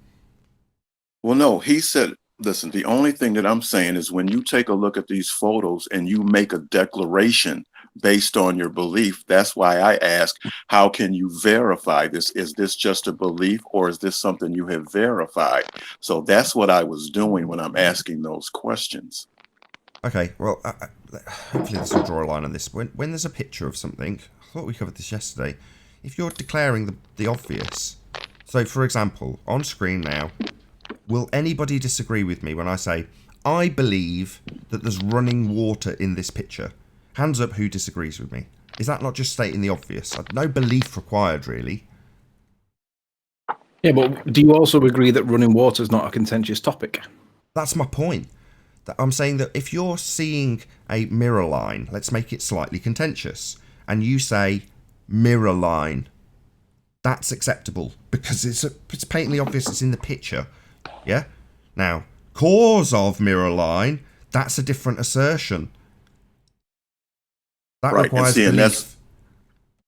Speaker 4: Well, no, he said, listen, the only thing that I'm saying is when you take a look at these photos and you make a declaration based on your belief, that's why I ask, how can you verify this? Is this just a belief or is this something you have verified? So that's what I was doing when I'm asking those questions.
Speaker 2: Okay, well, hopefully this will draw a line on this. When there's a picture of something, I thought we covered this yesterday, if you're declaring the obvious, so for example, on screen now, will anybody disagree with me when I say, I believe that there's running water in this picture? Hands up who disagrees with me. Is that not just stating the obvious? No belief required, really.
Speaker 3: Yeah, but do you also agree that running water is not a contentious topic?
Speaker 2: That's my point. I'm saying that if you're seeing a mirror line, let's make it slightly contentious, and you say mirror line, that's acceptable because it's patently obvious it's in the picture. Yeah? Now, cause of mirror line, that's a different assertion. That
Speaker 4: Right.
Speaker 2: requires
Speaker 4: And
Speaker 2: belief.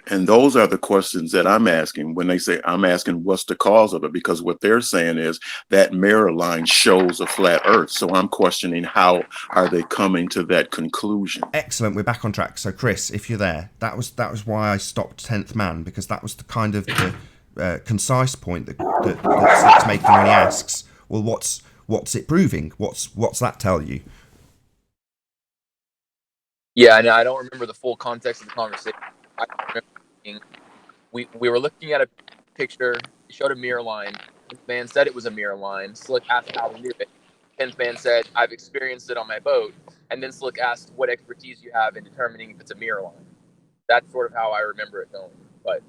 Speaker 4: and those are the questions that I'm asking when they say I'm asking what's the cause of it, because what they're saying is that mirror line shows a flat earth. So I'm questioning how are they coming to that conclusion?
Speaker 2: Excellent, we're back on track. So Chris, if you're there, that was why I stopped 10th Man, because that was the kind of the concise point that Slick's making when he asks, well, what's it proving? What's that tell you?
Speaker 9: Yeah, and I don't remember the full context of the conversation. I remember we were looking at a picture. It showed a mirror line. The man said it was a mirror line. Slick asked how he knew it. 10th man said, I've experienced it on my boat. And then Slick asked what expertise you have in determining if it's a mirror line. That's sort of how I remember it going. But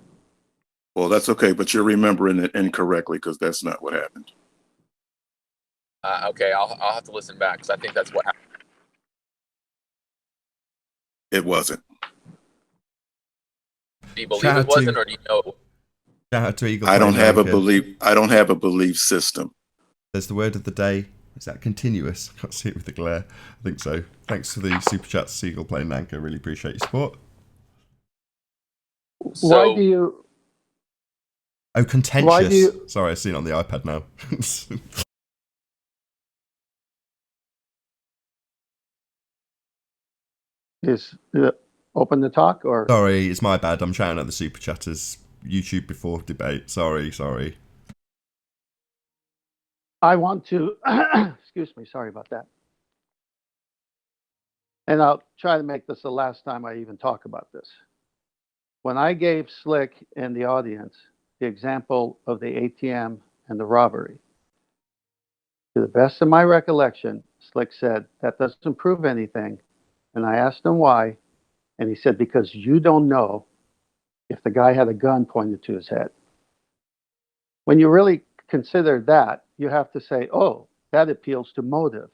Speaker 4: Well, that's okay, but you're remembering it incorrectly because that's not what happened.
Speaker 9: okay, I'll have to listen back because I think that's what happened.
Speaker 4: It wasn't.
Speaker 9: Do you believe it wasn't, or do you know?
Speaker 2: Shout out to Eagle.
Speaker 4: I don't have a belief system.
Speaker 2: There's the word of the day. Is that continuous? I can't see it with the glare. I think so. Thanks for the super chat, Seagull playing Nanka. Really appreciate your support.
Speaker 6: Why do you?
Speaker 2: Oh, contentious.
Speaker 6: Why do you?
Speaker 2: Sorry, I see it on the iPad now.
Speaker 6: Is open to talk or?
Speaker 2: Sorry, it's my bad. I'm shouting at the super chatters. YouTube before debate. Sorry.
Speaker 6: I want to. Excuse me. Sorry about that. And I'll try to make this the last time I even talk about this. When I gave Slick and the audience the example of the ATM and the robbery, to the best of my recollection, Slick said, that doesn't prove anything. And I asked him why. And he said, because you don't know if the guy had a gun pointed to his head. When you really consider that, you have to say, oh, that appeals to motive.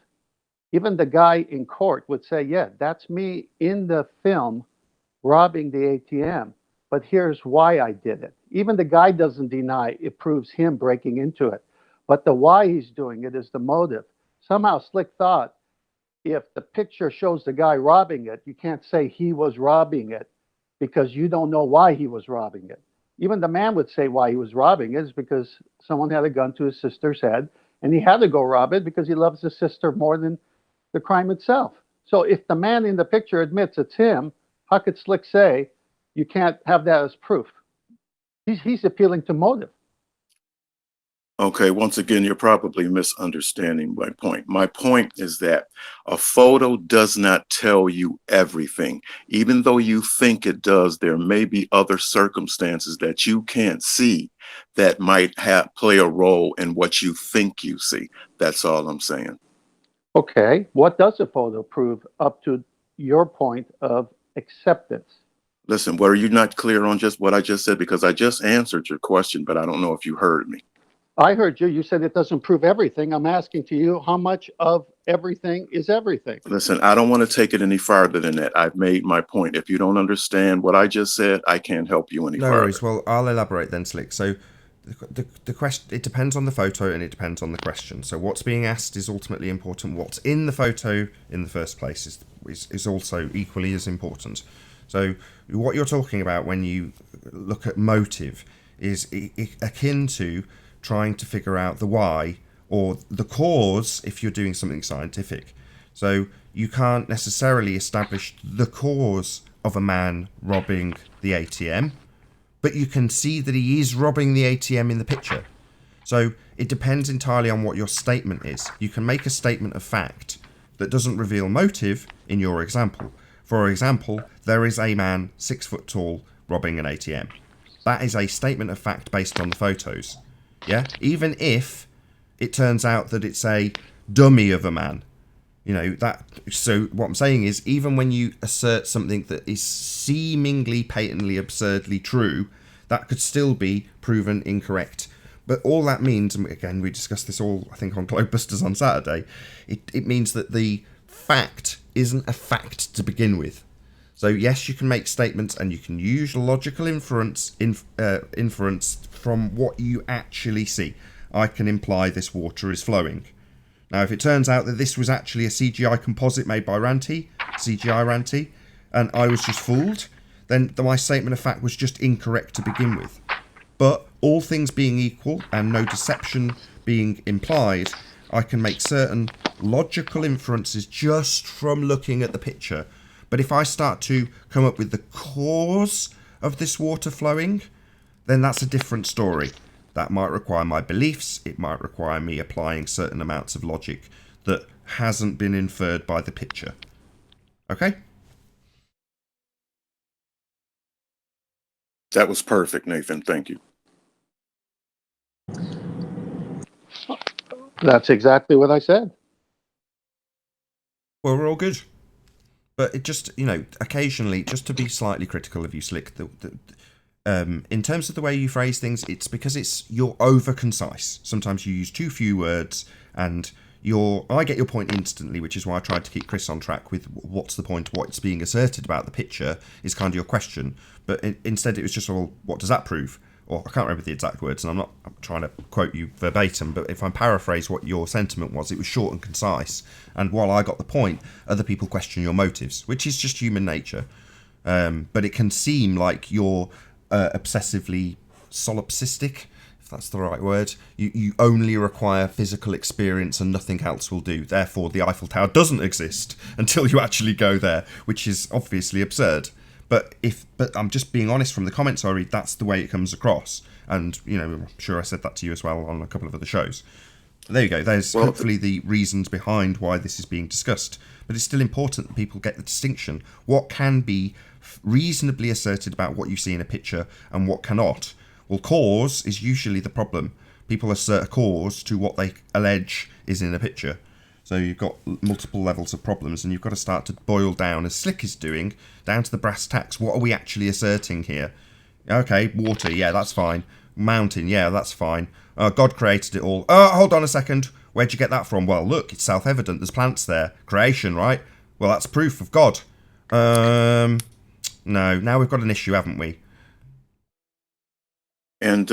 Speaker 6: Even the guy in court would say, yeah, that's me in the film robbing the ATM, but here's why I did it. Even the guy doesn't deny it proves him breaking into it. But the why he's doing it is the motive. Somehow Slick thought if the picture shows the guy robbing it, you can't say he was robbing it because you don't know why he was robbing it. Even the man would say why he was robbing it is because someone had a gun to his sister's head and he had to go rob it because he loves his sister more than the crime itself. So if the man in the picture admits it's him, how could Slick say you can't have that as proof? He's appealing to motive.
Speaker 4: Okay, once again, you're probably misunderstanding my point. My point is that a photo does not tell you everything. Even though you think it does, there may be other circumstances that you can't see that might play a role in what you think you see. That's all I'm saying.
Speaker 6: Okay, what does a photo prove up to your point of acceptance?
Speaker 4: Listen, were you not clear on just what I just said? Because I just answered your question, but I don't know if you heard me.
Speaker 6: I heard you. You said it doesn't prove everything. I'm asking to you, how much of everything is everything?
Speaker 4: Listen, I don't want to take it any farther than that. I've made my point. If you don't understand what I just said, I can't help you any
Speaker 2: No
Speaker 4: further.
Speaker 2: worries. Well, I'll elaborate then, Slick. So the question, it depends on the photo and it depends on the question. So what's being asked is ultimately important. What's in the photo in the first place is also equally as important. So what you're talking about when you look at motive is akin to trying to figure out the why or the cause if you're doing something scientific. So you can't necessarily establish the cause of a man robbing the ATM, but you can see that he is robbing the ATM in the picture. So it depends entirely on what your statement is. You can make a statement of fact that doesn't reveal motive in your example. For example, there is a man 6 foot tall robbing an ATM. That is a statement of fact based on the photos. Yeah, even if it turns out that it's a dummy of a man, you know that. So what I'm saying is, even when you assert something that is seemingly patently absurdly true, that could still be proven incorrect. But all that means, and again, we discussed this all, I think, on Globebusters on Saturday. It means that the fact isn't a fact to begin with. So yes, you can make statements and you can use logical inference from what you actually see. I can imply this water is flowing. Now, if it turns out that this was actually a CGI composite made by CGI Ranty, and I was just fooled, then my statement of fact was just incorrect to begin with. But all things being equal and no deception being implied, I can make certain logical inferences just from looking at the picture. But if I start to come up with the cause of this water flowing, then that's a different story. That might require my beliefs, it might require me applying certain amounts of logic that hasn't been inferred by the picture. Okay?
Speaker 4: That was perfect, Nathan. Thank you.
Speaker 6: That's exactly what I said.
Speaker 2: Well, we're all good. But it just, occasionally, just to be slightly critical of you, Slick, in terms of the way you phrase things, it's because you're over concise. Sometimes you use too few words, and I get your point instantly, which is why I tried to keep Chris on track with what's the point, what's being asserted about the picture is kind of your question. But instead it was just, well, what does that prove? Or I can't remember the exact words, and I'm trying to quote you verbatim, but if I paraphrase what your sentiment was, it was short and concise. And while I got the point, other people question your motives, which is just human nature. But it can seem like you're obsessively solipsistic, if that's the right word. You only require physical experience and nothing else will do. Therefore, the Eiffel Tower doesn't exist until you actually go there, which is obviously absurd. But I'm just being honest from the comments I read, that's the way it comes across. And, I'm sure I said that to you as well on a couple of other shows. But there you go. There's hopefully the reasons behind why this is being discussed. But it's still important that people get the distinction. What can be reasonably asserted about what you see in a picture and what cannot? Well, cause is usually the problem. People assert a cause to what they allege is in a picture. So you've got multiple levels of problems, and you've got to start to boil down, as Slick is doing, down to the brass tacks. What are we actually asserting here? Okay, water, yeah, that's fine. Mountain, yeah, that's fine. God created it all. Hold on a second. Where'd you get that from? Well, look, it's self-evident. There's plants there. Creation, right? Well, that's proof of God. No, now we've got an issue, haven't we?
Speaker 4: And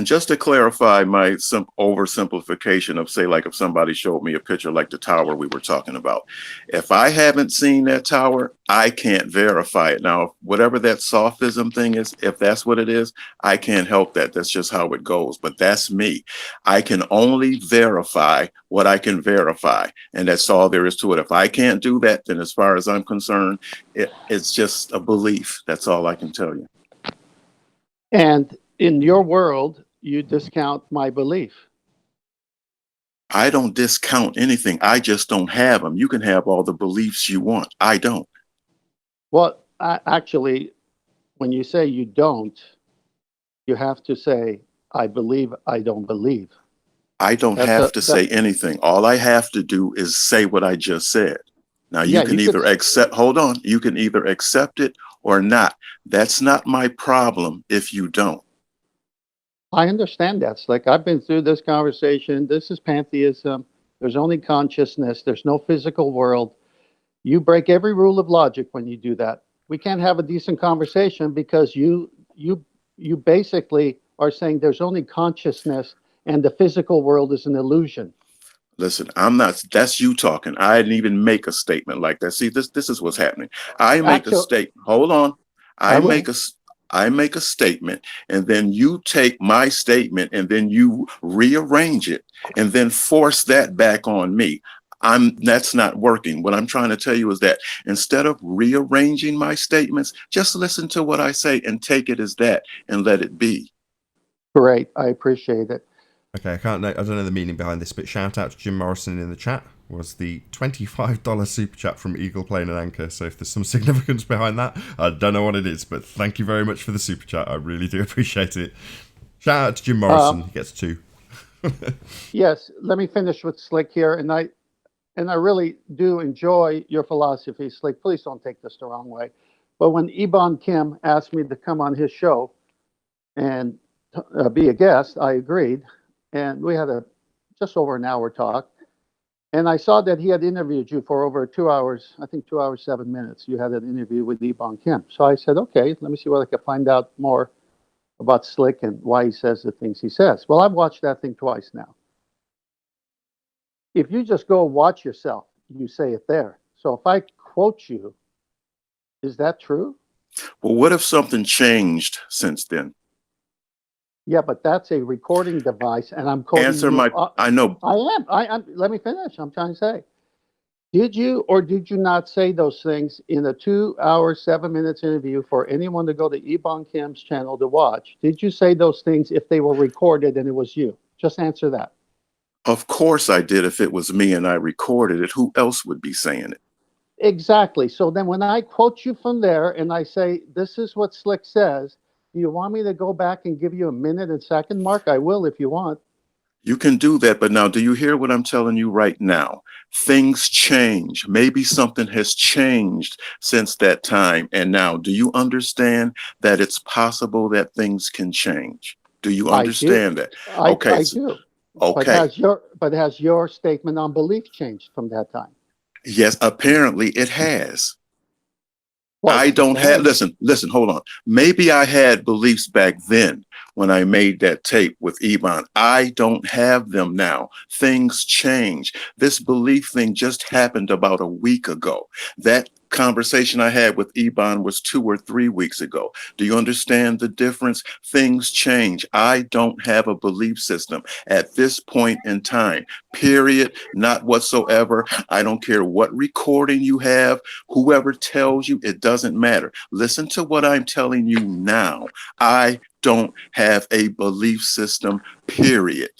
Speaker 4: just to clarify my oversimplification of, say, like if somebody showed me a picture like the tower we were talking about, if I haven't seen that tower, I can't verify it. Now, whatever that sophism thing is, if that's what it is, I can't help that. That's just how it goes. But that's me. I can only verify what I can verify. And that's all there is to it. If I can't do that, then as far as I'm concerned, it's just a belief. That's all I can tell you.
Speaker 6: And in your world, you discount my belief.
Speaker 4: I don't discount anything. I just don't have them. You can have all the beliefs you want. I don't.
Speaker 6: Well, actually, when you say you don't, you have to say, I believe, I don't believe.
Speaker 4: I don't have to say anything. All I have to do is say what I just said. Now, you can either accept, hold on, you can either accept it or not. That's not my problem if you don't.
Speaker 6: I understand that. It's like I've been through this conversation. This is pantheism. There's only consciousness. There's no physical world. You break every rule of logic when you do that. We can't have a decent conversation because you basically are saying there's only consciousness and the physical world is an illusion.
Speaker 4: Listen, I'm not, that's you talking. I didn't even make a statement like that. See, this is what's happening. I make a statement. Hold on. I make a statement, and then you take my statement and then you rearrange it and then force that back on me. That's not working. What I'm trying to tell you is that instead of rearranging my statements, just listen to what I say and take it as that and let it be.
Speaker 6: Great. I appreciate it.
Speaker 2: Okay, I don't know the meaning behind this, but shout out to Jim Morrison in the chat. Was the $25 super chat from Eagle Plane and Anchor. So if there's some significance behind that, I don't know what it is, but thank you very much for the super chat. I really do appreciate it. Shout out to Jim Morrison. He gets 2.
Speaker 6: Yes, let me finish with Slick here, and I really do enjoy your philosophy, Slick. Please don't take this the wrong way. But when Ibon Kim asked me to come on his show and be a guest, I agreed, and we had just over an hour talk. And I saw that he had interviewed you for over 2 hours, I think 2 hours, 7 minutes. You had an interview with Ibon Kim. So I said, okay, let me see what I can find out more about Slick and why he says the things he says. Well, I've watched that thing twice now. If you just go watch yourself, you say it there. So if I quote you, Is that true?
Speaker 4: Well, what if something changed since then?
Speaker 6: Yeah, but that's a recording device, and I'm quoting
Speaker 4: Answer
Speaker 6: you.
Speaker 4: I know.
Speaker 6: I am. Let me finish. I'm trying to say. Did you or did you not say those things in a 2 hour, 7 minutes interview for anyone to go to Ebon Kim's channel to watch? Did you say those things if they were recorded and it was you? Just answer that.
Speaker 4: Of course I did. If it was me and I recorded it, who else would be saying it?
Speaker 6: Exactly. So then when I quote you from there and I say, this is what Slick says, do you want me to go back and give you a minute and second, Mark? I will if you want.
Speaker 4: You can do that, but now do you hear what I'm telling you right now? Things change. Maybe something has changed since that time. And now, do you understand that it's possible that things can change? Do you understand that? Okay.
Speaker 6: I do.
Speaker 4: Okay.
Speaker 6: But has your statement on belief changed from that time?
Speaker 4: Yes, apparently it has.
Speaker 6: Well,
Speaker 4: I don't have, listen, hold on. Maybe I had beliefs back then when I made that tape with Ebon. I don't have them now. Things change. This belief thing just happened about a week ago. That conversation I had with Ebon was 2 or 3 weeks ago. Do you understand the difference? Things change. I don't have a belief system at this point in time, period, not whatsoever. I don't care what recording you have, whoever tells you, it doesn't matter. Listen to what I'm telling you now. I don't have a belief system, period.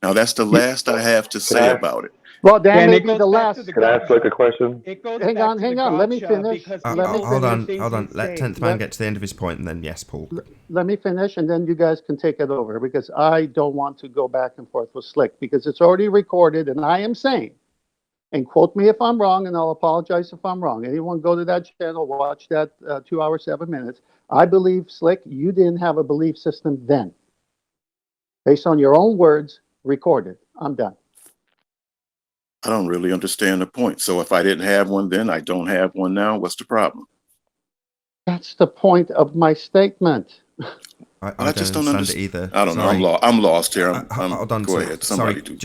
Speaker 4: Now, that's the last I have to say about it.
Speaker 6: Well, that may be the last.
Speaker 11: Could I ask like a question?
Speaker 6: Hang on. Let me finish.
Speaker 2: Hold on. Let 10th Man get to the end of his point, and then yes, Paul.
Speaker 6: Let me finish, and then you guys can take it over, because I don't want to go back and forth with Slick, because it's already recorded, and I am saying, and quote me if I'm wrong, and I'll apologize if I'm wrong. Anyone go to that channel, watch that 2 hour, 7 minutes. I believe, Slick, you didn't have a belief system then. Based on your own words, recorded. I'm done.
Speaker 4: I don't really understand the point. So if I didn't have one then, I don't have one now. What's the problem?
Speaker 6: That's the point of my statement.
Speaker 4: I just don't understand
Speaker 2: it either.
Speaker 4: I don't know. I'm lost here.
Speaker 2: Hold on.
Speaker 4: Go ahead. Somebody do.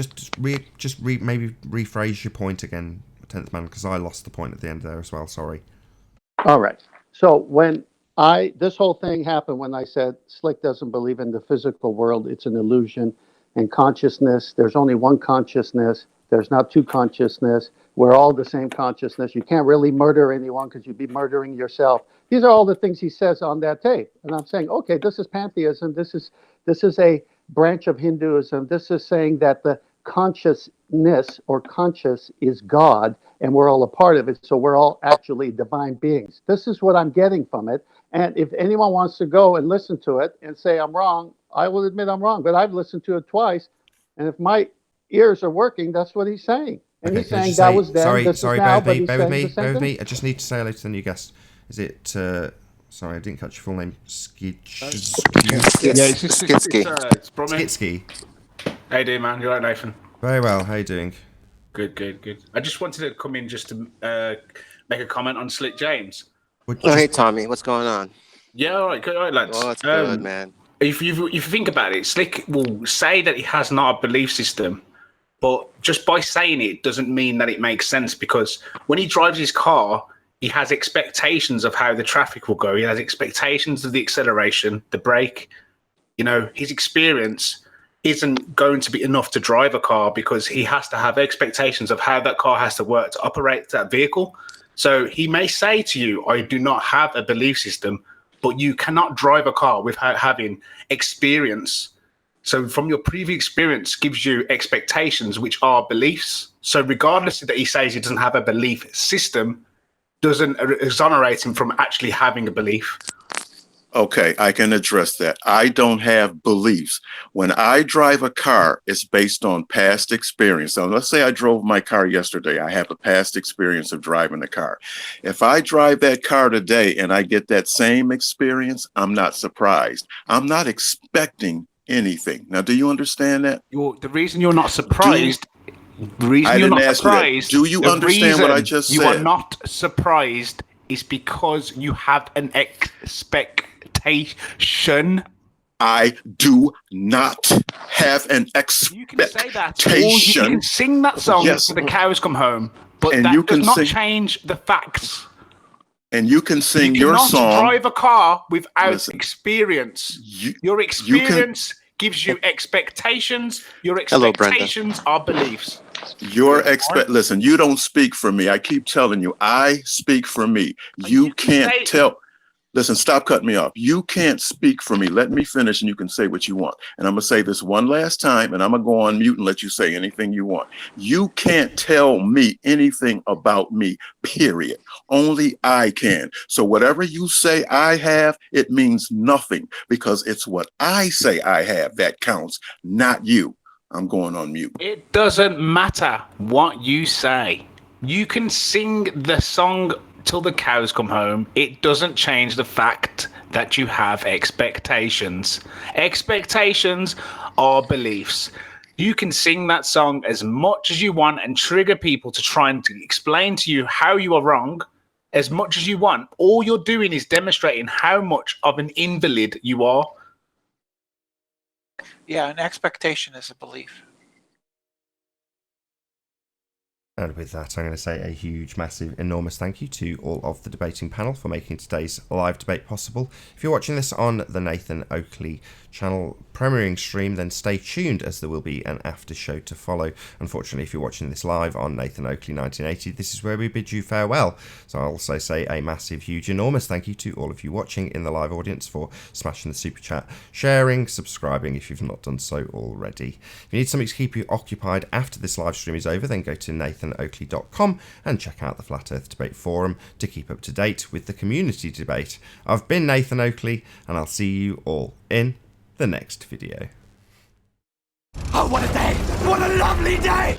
Speaker 2: Maybe rephrase your point again, 10th Man, because I lost the point at the end there as well. Sorry.
Speaker 6: All right. So when this whole thing happened when I said Slick doesn't believe in the physical world, it's an illusion, and consciousness, there's only one consciousness. There's not two consciousness. We're all the same consciousness. You can't really murder anyone because you'd be murdering yourself. These are all the things he says on that tape. And I'm saying, okay, this is pantheism. This is a branch of Hinduism. This is saying that the consciousness or conscious is God, and we're all a part of it. So we're all actually divine beings. This is what I'm getting from it. And if anyone wants to go and listen to it and say I'm wrong, I will admit I'm wrong. But I've listened to it twice. And if my ears are working, that's what he's saying. And he's saying that was then, this is now, but he's saying the same thing.
Speaker 2: Bear with me. I just need to say hello to the new guest. Is it, sorry, I didn't catch your full name. Skitsky.
Speaker 12: How you doing, man? You all right, Nathan?
Speaker 2: Very well. How you doing?
Speaker 12: Good. I just wanted to come in just to make a comment on Slit James.
Speaker 10: Hey, Tommy. What's going on?
Speaker 12: Yeah, all right, lads.
Speaker 10: Oh, it's good, man.
Speaker 12: If you think about it, Slick will say that he has not a belief system, but just by saying it doesn't mean that it makes sense, because when he drives his car, he has expectations of how the traffic will go. He has expectations of the acceleration, the brake. You know, his experience isn't going to be enough to drive a car, because he has to have expectations of how that car has to work to operate that vehicle. So he may say to you, I do not have a belief system, but you cannot drive a car without having experience. So from your previous experience gives you expectations, which are beliefs. So regardless that he says he doesn't have a belief system, doesn't exonerate him from actually having a belief.
Speaker 4: Okay, I can address that. I don't have beliefs. When I drive a car, it's based on past experience. So let's say I drove my car yesterday. I have a past experience of driving the car. If I drive that car today and I get that same experience, I'm not surprised. I'm not expecting anything. Now, do you understand that?
Speaker 12: The reason you're not surprised... Do you understand what I just said? You are not surprised is because you have an expectation.
Speaker 4: I do not have an expectation.
Speaker 12: You can say that. Or you can sing that song for the cows come home, but that does not change the facts.
Speaker 4: And you can sing
Speaker 12: You
Speaker 4: your
Speaker 12: cannot
Speaker 4: song.
Speaker 12: drive a car without
Speaker 4: Listen,
Speaker 12: experience.
Speaker 4: You,
Speaker 12: Your
Speaker 4: you can.
Speaker 12: experience gives you expectations. Your
Speaker 10: Hello, Brenda.
Speaker 12: expectations are beliefs.
Speaker 4: Listen, you don't speak for me. I keep telling you, I speak for me. You can't tell. Listen, stop cutting me off. You can't speak for me. Let me finish and you can say what you want. And I'm going to say this one last time and I'm going to go on mute and let you say anything you want. You can't tell me anything about me, period. Only I can. So whatever you say I have, it means nothing because it's what I say I have that counts, not you. I'm going on mute.
Speaker 12: It doesn't matter what you say. You can sing the song till the cows come home. It doesn't change the fact that you have expectations. Expectations are beliefs. You can sing that song as much as you want and trigger people to try and explain to you how you are wrong as much as you want. All you're doing is demonstrating how much of an invalid you are.
Speaker 11: Yeah, an expectation is a belief.
Speaker 2: And with that, I'm going to say a huge, massive, enormous thank you to all of the debating panel for making today's live debate possible. If you're watching this on the Nathan Oakley channel premiering stream, then stay tuned as there will be an after show to follow. Unfortunately, if you're watching this live on Nathan Oakley 1980, this is where we bid you farewell. So I'll also say a massive, huge, enormous thank you to all of you watching in the live audience for smashing the super chat, sharing, subscribing if you've not done so already. If you need something to keep you occupied after this live stream is over, then go to nathanoakley.com and check out the Flat Earth Debate Forum to keep up to date with the community debate. I've been Nathan Oakley, and I'll see you all in the next video.
Speaker 1: Oh, what a day! What a lovely day!